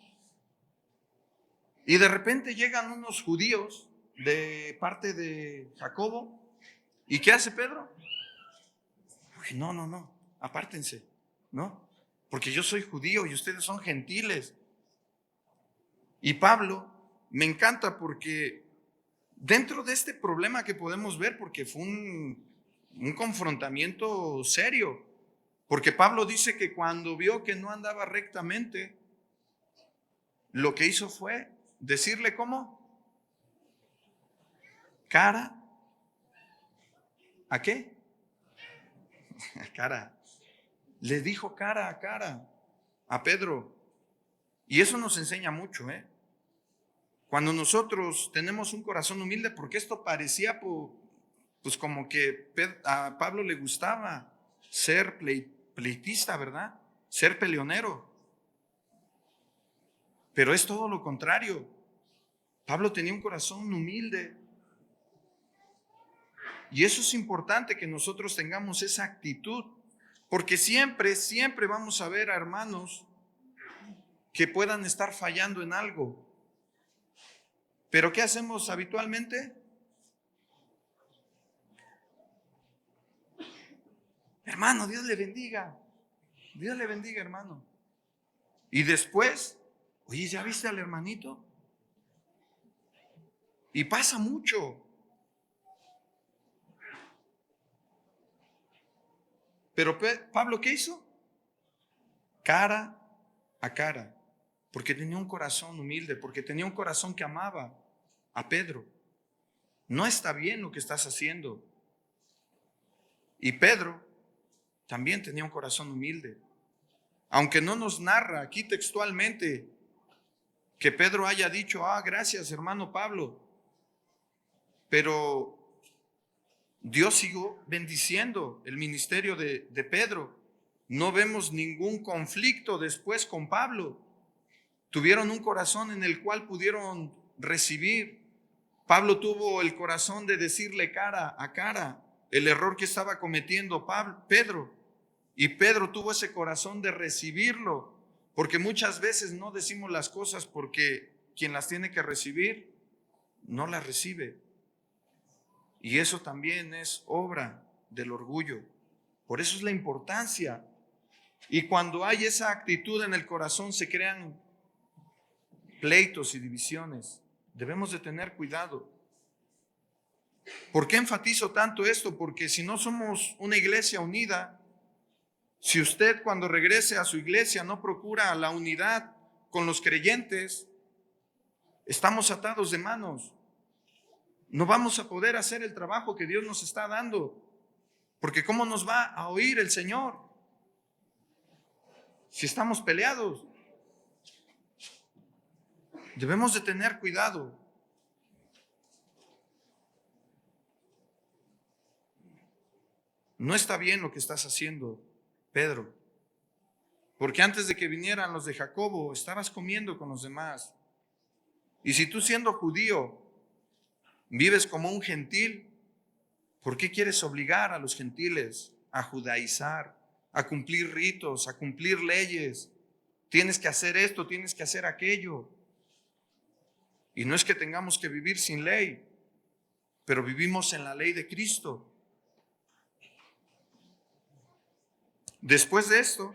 Y de repente llegan unos judíos de parte de Jacobo. ¿Y qué hace Pedro? Uy, no, apártense, ¿no? Porque yo soy judío y ustedes son gentiles. Y Pablo me encanta porque dentro de este problema que podemos ver, porque fue un confrontamiento serio, porque Pablo dice que cuando vio que no andaba rectamente, lo que hizo fue decirle ¿cómo? Cara. ¿A qué? Cara. Le dijo cara a cara a Pedro. Y eso nos enseña mucho, ¿eh? Cuando nosotros tenemos un corazón humilde, porque esto parecía pues como que a Pablo le gustaba ser pleitista, ¿verdad? Ser peleonero. Pero es todo lo contrario. Pablo tenía un corazón humilde. Y eso es importante que nosotros tengamos esa actitud, porque siempre vamos a ver a hermanos que puedan estar fallando en algo. Pero ¿qué hacemos habitualmente? Hermano, Dios le bendiga. Dios le bendiga, hermano. Y después, oye, ¿ya viste al hermanito? Y pasa mucho. Pero Pablo, ¿qué hizo? Cara a cara. Porque tenía un corazón humilde, porque tenía un corazón que amaba a Pedro. No está bien lo que estás haciendo. Y Pedro también tenía un corazón humilde. Aunque no nos narra aquí textualmente que Pedro haya dicho, gracias hermano Pablo, pero Dios siguió bendiciendo el ministerio de Pedro. No vemos ningún conflicto después con Pablo. Tuvieron un corazón en el cual pudieron recibir. Pablo tuvo el corazón de decirle cara a cara el error que estaba cometiendo Pedro. Y Pedro tuvo ese corazón de recibirlo, porque muchas veces no decimos las cosas porque quien las tiene que recibir no las recibe. Y eso también es obra del orgullo. Por eso es la importancia. Y cuando hay esa actitud en el corazón se crean pleitos y divisiones. Debemos de tener cuidado. ¿Por qué enfatizo tanto esto? Porque si no somos una iglesia unida, si usted cuando regrese a su iglesia no procura la unidad con los creyentes, estamos atados de manos. No vamos a poder hacer el trabajo que Dios nos está dando. Porque ¿cómo nos va a oír el Señor si estamos peleados? Debemos de tener cuidado. No está bien lo que estás haciendo, Pedro. Porque antes de que vinieran los de Jacobo, estabas comiendo con los demás. Y si tú siendo judío vives como un gentil, ¿por qué quieres obligar a los gentiles a judaizar, a cumplir ritos, a cumplir leyes? Tienes que hacer esto, tienes que hacer aquello. Y no es que tengamos que vivir sin ley, pero vivimos en la ley de Cristo. Después de esto,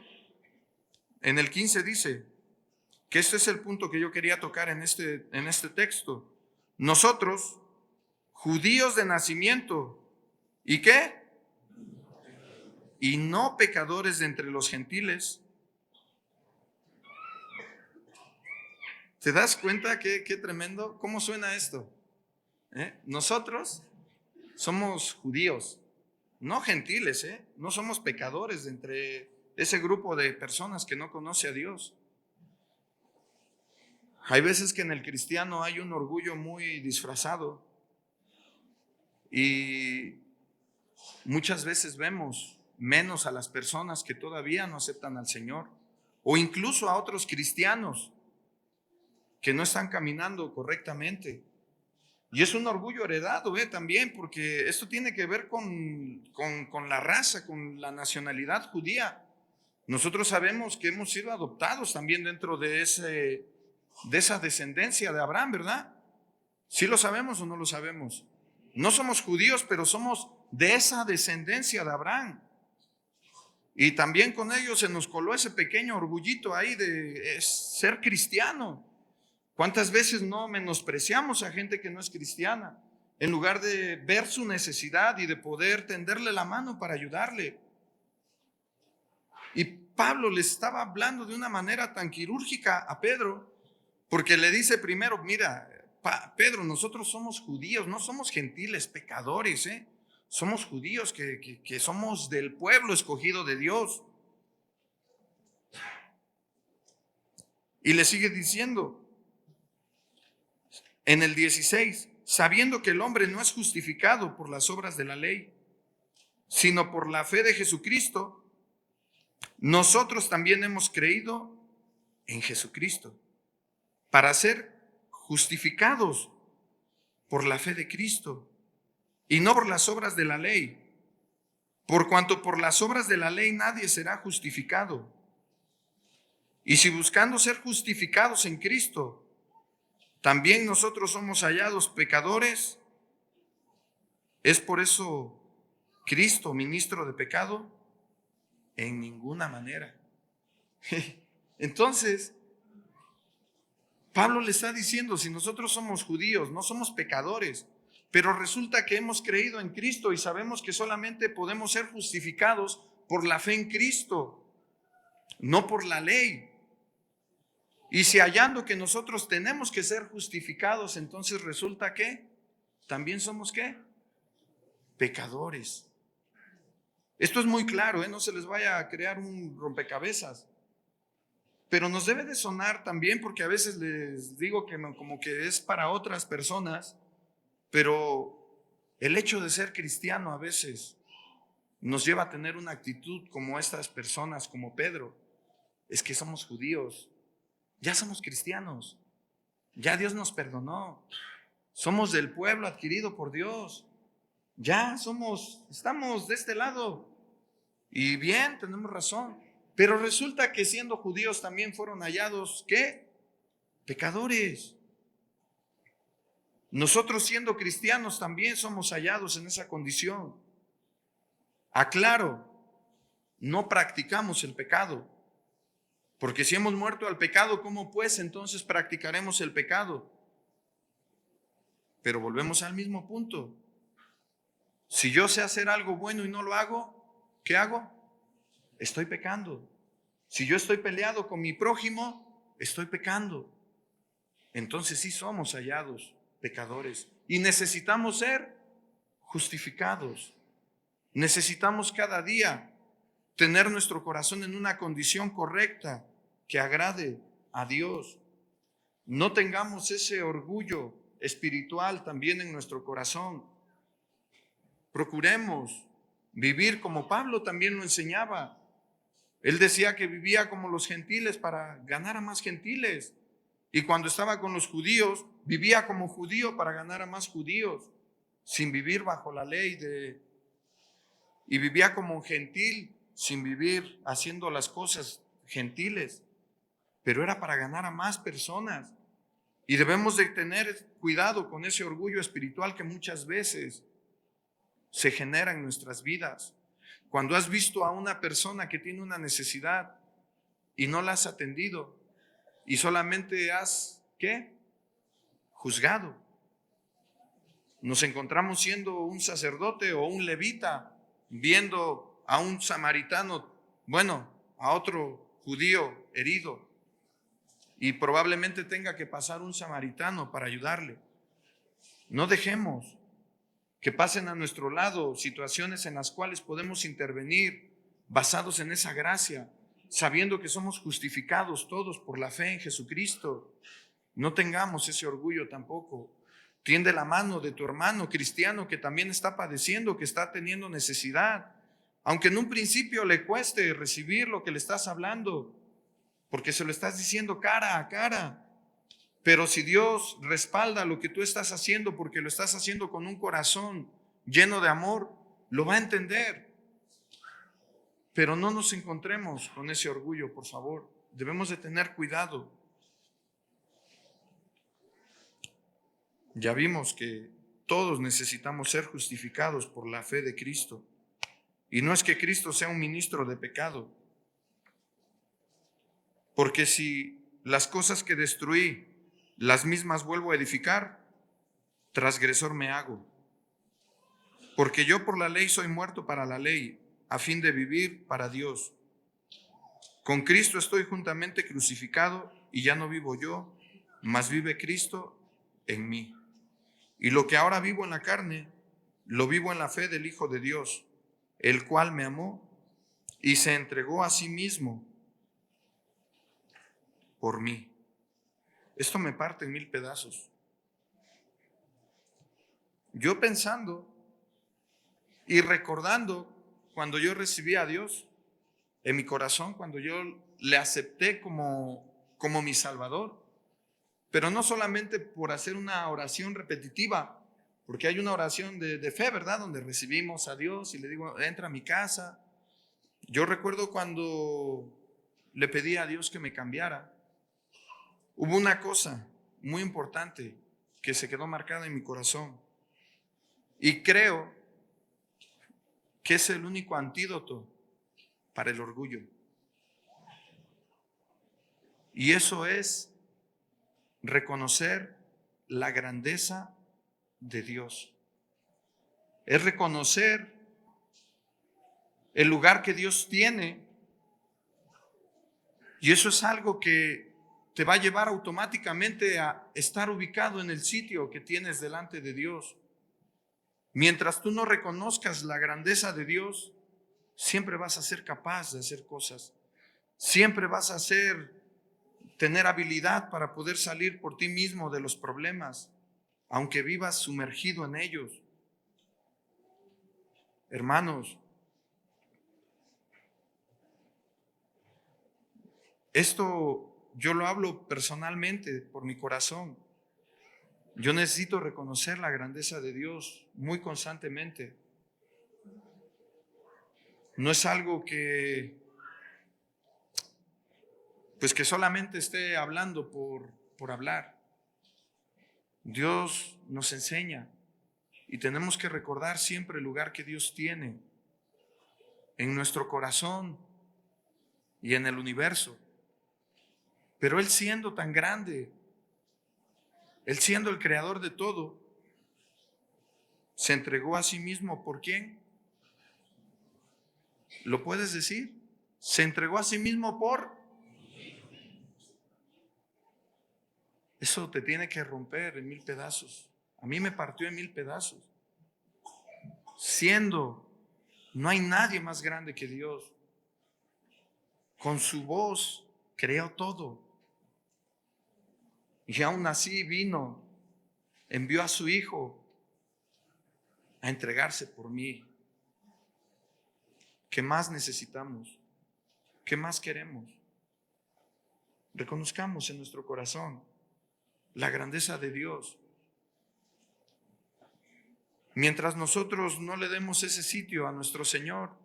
en el 15 dice que este es el punto que yo quería tocar en este texto. Nosotros, judíos de nacimiento, ¿y qué? Y no pecadores de entre los gentiles. ¿Te das cuenta qué tremendo? ¿Cómo suena esto? Nosotros somos judíos, no gentiles, no somos pecadores de entre ese grupo de personas que no conoce a Dios. Hay veces que en el cristiano hay un orgullo muy disfrazado y muchas veces vemos menos a las personas que todavía no aceptan al Señor o incluso a otros cristianos que no están caminando correctamente. Y es un orgullo heredado también, porque esto tiene que ver con la raza, con la nacionalidad judía. Nosotros sabemos que hemos sido adoptados también dentro de esa descendencia de Abraham, ¿verdad? ¿Sí lo sabemos o no lo sabemos? No somos judíos, pero somos de esa descendencia de Abraham. Y también con ellos se nos coló ese pequeño orgullito ahí de ser cristiano. ¿Cuántas veces no menospreciamos a gente que no es cristiana en lugar de ver su necesidad y de poder tenderle la mano para ayudarle? Y Pablo le estaba hablando de una manera tan quirúrgica a Pedro, porque le dice primero, mira, Pedro, nosotros somos judíos, no somos gentiles, pecadores, somos judíos que somos del pueblo escogido de Dios. Y le sigue diciendo en el 16, sabiendo que el hombre no es justificado por las obras de la ley, sino por la fe de Jesucristo, nosotros también hemos creído en Jesucristo para ser justificados por la fe de Cristo y no por las obras de la ley, por cuanto por las obras de la ley nadie será justificado. Y si buscando ser justificados en Cristo, también nosotros somos hallados pecadores, ¿es por eso Cristo ministro de pecado? En ninguna manera. Entonces, Pablo le está diciendo, si nosotros somos judíos, no somos pecadores, pero resulta que hemos creído en Cristo y sabemos que solamente podemos ser justificados por la fe en Cristo, no por la ley. Y si hallando que nosotros tenemos que ser justificados, entonces resulta que también somos ¿qué? Pecadores. Esto es muy claro, no se les vaya a crear un rompecabezas. Pero nos debe de sonar también, porque a veces les digo que como que es para otras personas, pero el hecho de ser cristiano a veces nos lleva a tener una actitud como estas personas, como Pedro. Es que somos judíos, ya somos cristianos, ya Dios nos perdonó, somos del pueblo adquirido por Dios, ya estamos de este lado. Y bien, tenemos razón. Pero resulta que siendo judíos también fueron hallados, ¿qué? Pecadores. Nosotros siendo cristianos también somos hallados en esa condición. Aclaro, no practicamos el pecado. Porque si hemos muerto al pecado, ¿cómo pues entonces practicaremos el pecado? Pero volvemos al mismo punto. Si yo sé hacer algo bueno y no lo hago, ¿qué hago? Estoy pecando. Si yo estoy peleado con mi prójimo, estoy pecando. Entonces sí somos hallados pecadores y necesitamos ser justificados. Necesitamos cada día tener nuestro corazón en una condición correcta que agrade a Dios. No tengamos ese orgullo espiritual también en nuestro corazón. Procuremos vivir como Pablo también lo enseñaba. Él decía que vivía como los gentiles para ganar a más gentiles. Y cuando estaba con los judíos, vivía como judío para ganar a más judíos, sin vivir bajo la ley y vivía como un gentil, sin vivir haciendo las cosas gentiles. Pero era para ganar a más personas. Y debemos de tener cuidado con ese orgullo espiritual que muchas veces se genera en nuestras vidas. Cuando has visto a una persona que tiene una necesidad y no la has atendido y solamente has, ¿qué? Juzgado. Nos encontramos siendo un sacerdote o un levita viendo a un samaritano, a otro judío herido y probablemente tenga que pasar un samaritano para ayudarle. No dejemos que pasen a nuestro lado situaciones en las cuales podemos intervenir basados en esa gracia, sabiendo que somos justificados todos por la fe en Jesucristo. No tengamos ese orgullo tampoco. Tiende la mano de tu hermano cristiano que también está padeciendo, que está teniendo necesidad, aunque en un principio le cueste recibir lo que le estás hablando, porque se lo estás diciendo cara a cara. Pero si Dios respalda lo que tú estás haciendo, porque lo estás haciendo con un corazón lleno de amor, lo va a entender. Pero no nos encontremos con ese orgullo, por favor. Debemos de tener cuidado. Ya vimos que todos necesitamos ser justificados por la fe de Cristo. Y no es que Cristo sea un ministro de pecado. Porque si las cosas que destruí, las mismas vuelvo a edificar, transgresor me hago. Porque yo por la ley soy muerto para la ley, a fin de vivir para Dios. Con Cristo estoy juntamente crucificado y ya no vivo yo, mas vive Cristo en mí. Y lo que ahora vivo en la carne, lo vivo en la fe del Hijo de Dios, el cual me amó y se entregó a sí mismo por mí. Esto me parte en 1000 pedazos. Yo pensando y recordando cuando yo recibí a Dios en mi corazón, cuando yo le acepté como mi Salvador, pero no solamente por hacer una oración repetitiva, porque hay una oración de fe, ¿verdad? Donde recibimos a Dios y le digo, entra a mi casa. Yo recuerdo cuando le pedí a Dios que me cambiara, hubo una cosa muy importante que se quedó marcada en mi corazón. Y creo que es el único antídoto para el orgullo. Y eso es reconocer la grandeza de Dios. Es reconocer el lugar que Dios tiene. Y eso es algo que te va a llevar automáticamente a estar ubicado en el sitio que tienes delante de Dios. Mientras tú no reconozcas la grandeza de Dios, siempre vas a ser capaz de hacer cosas. Siempre vas a tener habilidad para poder salir por ti mismo de los problemas, aunque vivas sumergido en ellos. Hermanos, esto yo lo hablo personalmente por mi corazón. Yo necesito reconocer la grandeza de Dios muy constantemente. No es algo que solamente esté hablando por hablar. Dios nos enseña y tenemos que recordar siempre el lugar que Dios tiene en nuestro corazón y en el universo. Pero Él siendo tan grande, Él siendo el creador de todo, se entregó a sí mismo. ¿Por quién? ¿Lo puedes decir? Se entregó a sí mismo por... Eso te tiene que romper en 1000 pedazos. A mí me partió en 1000 pedazos. No hay nadie más grande que Dios. Con su voz creó todo. Y aún así envió a su Hijo a entregarse por mí. ¿Qué más necesitamos? ¿Qué más queremos? Reconozcamos en nuestro corazón la grandeza de Dios. Mientras nosotros no le demos ese sitio a nuestro Señor,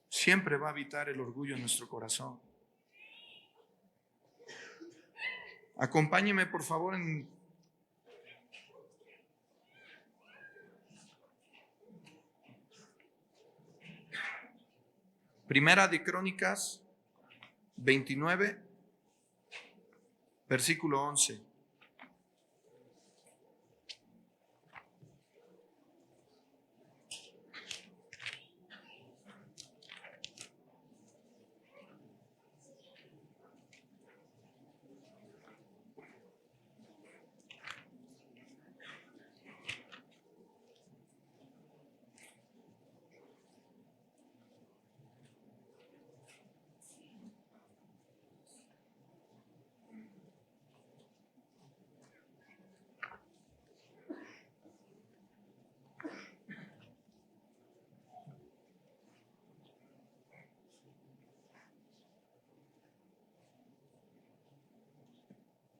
siempre va a habitar el orgullo en nuestro corazón. Acompáñeme por favor en Primera de Crónicas 29, versículo 11.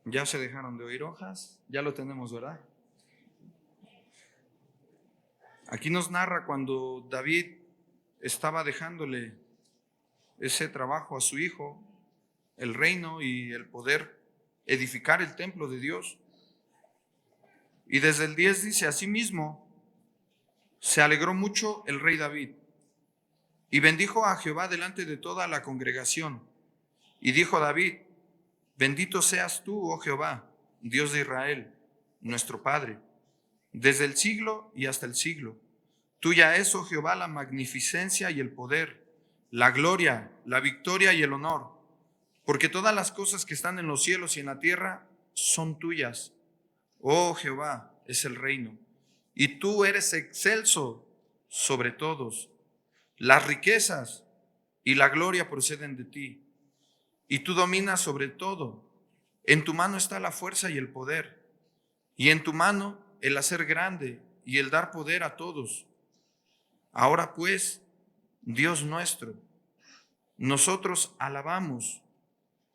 Ya se dejaron de oír hojas, ya lo tenemos, ¿verdad? Aquí nos narra cuando David estaba dejándole ese trabajo a su hijo, el reino y el poder edificar el templo de Dios. Y desde el 10 dice, asimismo, se alegró mucho el rey David y bendijo a Jehová delante de toda la congregación. Y dijo David, bendito seas tú, oh Jehová, Dios de Israel, nuestro Padre, desde el siglo y hasta el siglo. Tuya es, oh Jehová, la magnificencia y el poder, la gloria, la victoria y el honor, porque todas las cosas que están en los cielos y en la tierra son tuyas. Oh Jehová, es el reino, y tú eres excelso sobre todos. Las riquezas y la gloria proceden de ti, y tú dominas sobre todo. En tu mano está la fuerza y el poder, y en tu mano el hacer grande y el dar poder a todos. Ahora pues, Dios nuestro, nosotros alabamos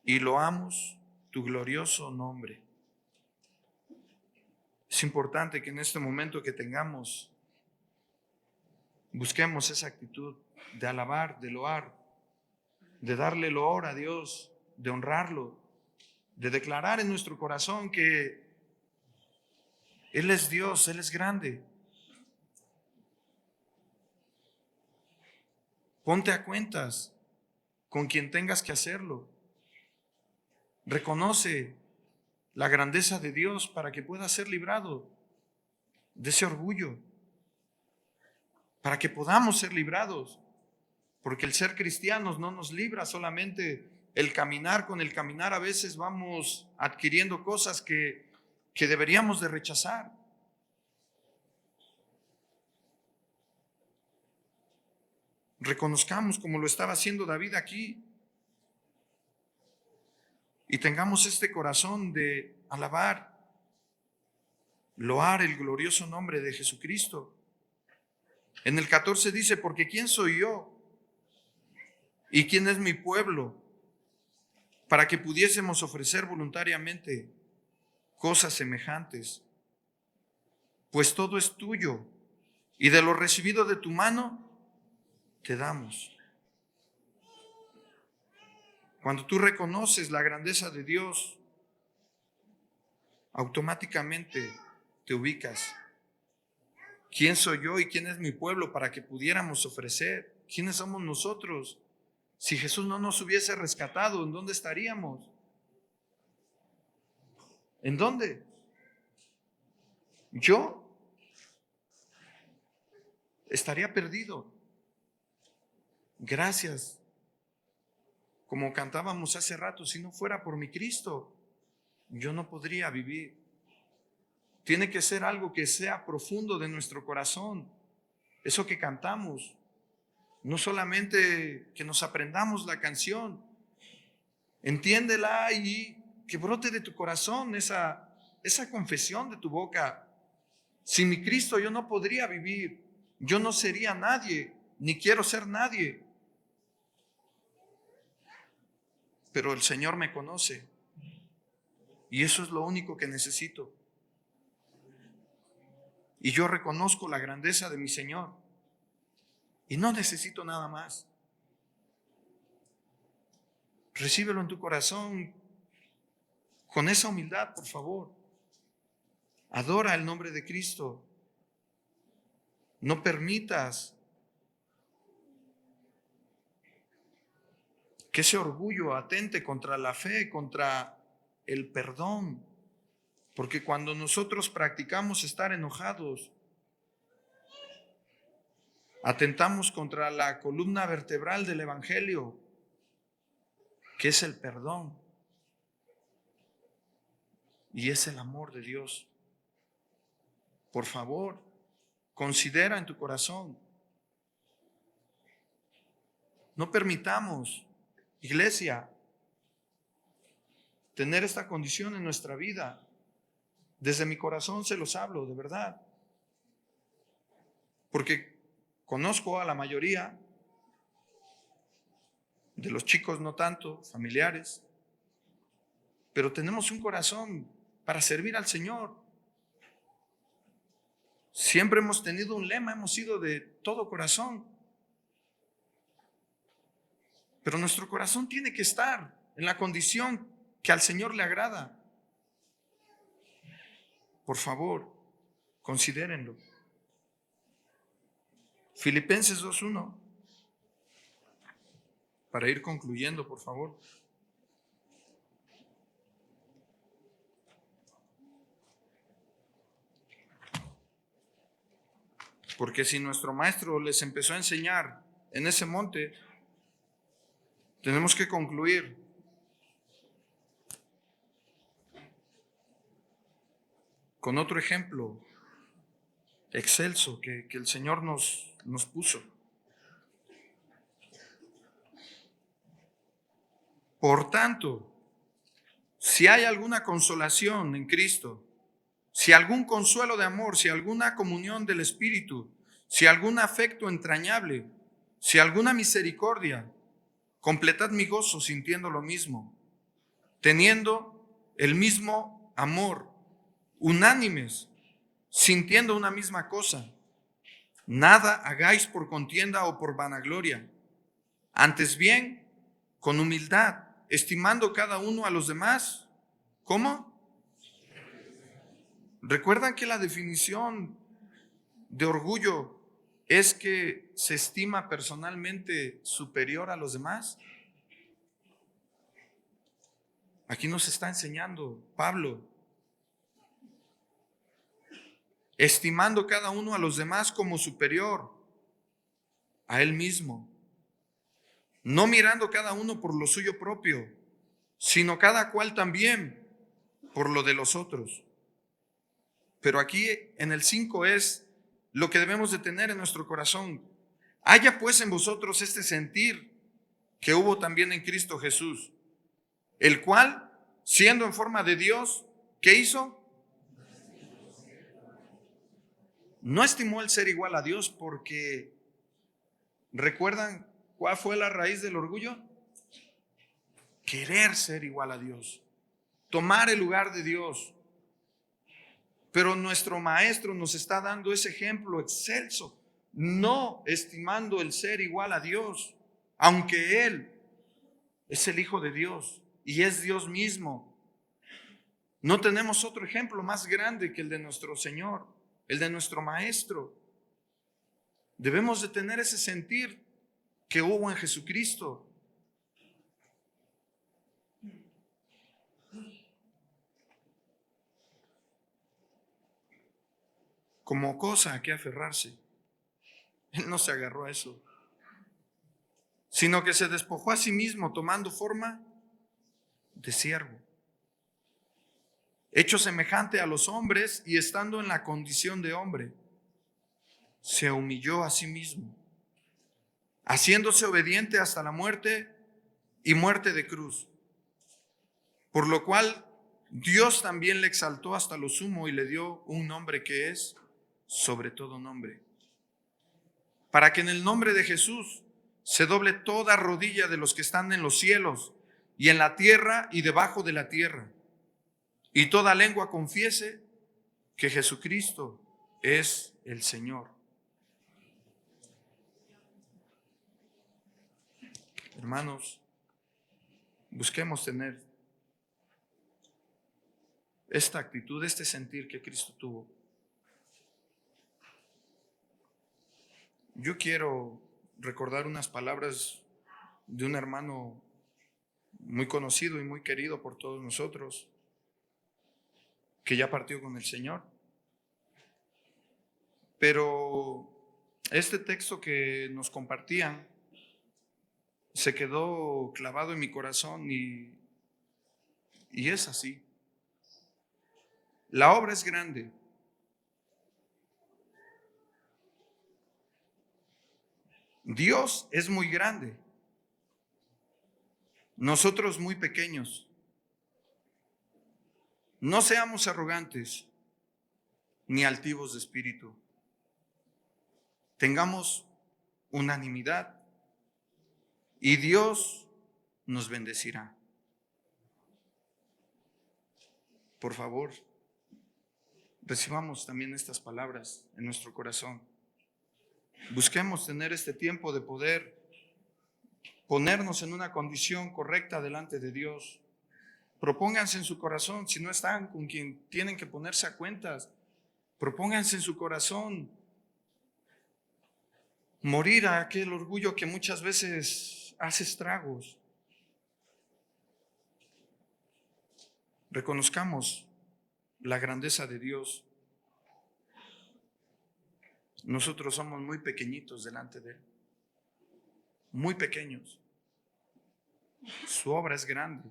y loamos tu glorioso nombre. Es importante que en este momento que tengamos, busquemos esa actitud de alabar, de loar, de darle loor a Dios, de honrarlo, de declarar en nuestro corazón que Él es Dios, Él es grande. Ponte a cuentas con quien tengas que hacerlo. Reconoce la grandeza de Dios para que puedas ser librado de ese orgullo, para que podamos ser librados, porque el ser cristianos no nos libra solamente el caminar. Con el caminar a veces vamos adquiriendo cosas que deberíamos de rechazar. Reconozcamos como lo estaba haciendo David aquí y tengamos este corazón de alabar, loar el glorioso nombre de Jesucristo. En el 14 dice, porque ¿quién soy yo y quién es mi pueblo para que pudiésemos ofrecer voluntariamente cosas semejantes? Pues todo es tuyo y de lo recibido de tu mano te damos. Cuando tú reconoces la grandeza de Dios, automáticamente te ubicas. ¿Quién soy yo y quién es mi pueblo para que pudiéramos ofrecer? ¿Quiénes somos nosotros? Si Jesús no nos hubiese rescatado, ¿en dónde estaríamos? ¿En dónde? Yo estaría perdido. Gracias. Como cantábamos hace rato, si no fuera por mi Cristo, yo no podría vivir. Tiene que ser algo que sea profundo de nuestro corazón. Eso que cantamos, no solamente que nos aprendamos la canción, entiéndela y que brote de tu corazón esa confesión de tu boca. Sin mi Cristo yo no podría vivir, yo no sería nadie, ni quiero ser nadie. Pero el Señor me conoce y eso es lo único que necesito. Y yo reconozco la grandeza de mi Señor y no necesito nada más. Recíbelo en tu corazón con esa humildad, por favor. Adora el nombre de Cristo. No permitas que ese orgullo atente contra la fe, contra el perdón. Porque cuando nosotros practicamos estar enojados, atentamos contra la columna vertebral del Evangelio, que es el perdón y es el amor de Dios. Por favor, considera en tu corazón. No permitamos, iglesia, tener esta condición en nuestra vida. Desde mi corazón se los hablo, de verdad. Porque conozco a la mayoría de los chicos, no tanto, familiares, pero tenemos un corazón para servir al Señor. Siempre hemos tenido un lema, hemos sido de todo corazón. Pero nuestro corazón tiene que estar en la condición que al Señor le agrada. Por favor, considérenlo. Filipenses 2:1. Para ir concluyendo, por favor. Porque si nuestro maestro les empezó a enseñar en ese monte, tenemos que concluir. Con otro ejemplo excelso que el Señor nos puso. Por tanto, si hay alguna consolación en Cristo, si algún consuelo de amor, si alguna comunión del Espíritu, si algún afecto entrañable, si alguna misericordia, completad mi gozo sintiendo lo mismo, teniendo el mismo amor, unánimes, sintiendo una misma cosa. Nada hagáis por contienda o por vanagloria, antes bien, con humildad, estimando cada uno a los demás. ¿Cómo? ¿Recuerdan que la definición de orgullo es que se estima personalmente superior a los demás? Aquí nos está enseñando Pablo, estimando cada uno a los demás como superior a él mismo, no mirando cada uno por lo suyo propio, sino cada cual también por lo de los otros. Pero aquí en el 5 es lo que debemos de tener en nuestro corazón. Haya pues en vosotros este sentir que hubo también en Cristo Jesús, el cual, siendo en forma de Dios, ¿qué hizo? No estimó el ser igual a Dios, porque ¿recuerdan cuál fue la raíz del orgullo? Querer ser igual a Dios, tomar el lugar de Dios. Pero nuestro maestro nos está dando ese ejemplo excelso, no estimando el ser igual a Dios, aunque Él es el Hijo de Dios y es Dios mismo. No tenemos otro ejemplo más grande que el de nuestro Señor, el de nuestro Maestro. Debemos de tener ese sentir que hubo en Jesucristo. Como cosa a que aferrarse. Él no se agarró a eso, sino que se despojó a sí mismo tomando forma de siervo, hecho semejante a los hombres, y estando en la condición de hombre, se humilló a sí mismo, haciéndose obediente hasta la muerte y muerte de cruz. Por lo cual Dios también le exaltó hasta lo sumo y le dio un nombre que es sobre todo nombre, para que en el nombre de Jesús se doble toda rodilla de los que están en los cielos y en la tierra y debajo de la tierra, y toda lengua confiese que Jesucristo es el Señor. Hermanos, busquemos tener esta actitud, este sentir que Cristo tuvo. Yo quiero recordar unas palabras de un hermano muy conocido y muy querido por todos nosotros, que ya partió con el Señor. Pero este texto que nos compartían se quedó clavado en mi corazón y es así. La obra es grande. Dios es muy grande. Nosotros muy pequeños. No seamos arrogantes ni altivos de espíritu. Tengamos unanimidad y Dios nos bendecirá. Por favor, recibamos también estas palabras en nuestro corazón. Busquemos tener este tiempo de poder ponernos en una condición correcta delante de Dios. Propónganse en su corazón, si no están con quien tienen que ponerse a cuentas, propónganse en su corazón morir a aquel orgullo que muchas veces hace estragos. Reconozcamos la grandeza de Dios. Nosotros somos muy pequeñitos delante de Él, muy pequeños. Su obra es grande,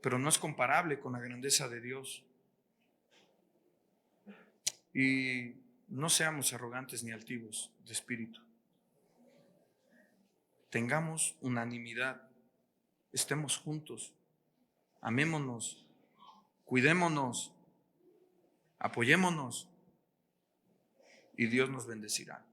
pero no es comparable con la grandeza de Dios. Y no seamos arrogantes ni altivos de espíritu. Tengamos unanimidad, estemos juntos, amémonos, cuidémonos, apoyémonos y Dios nos bendecirá.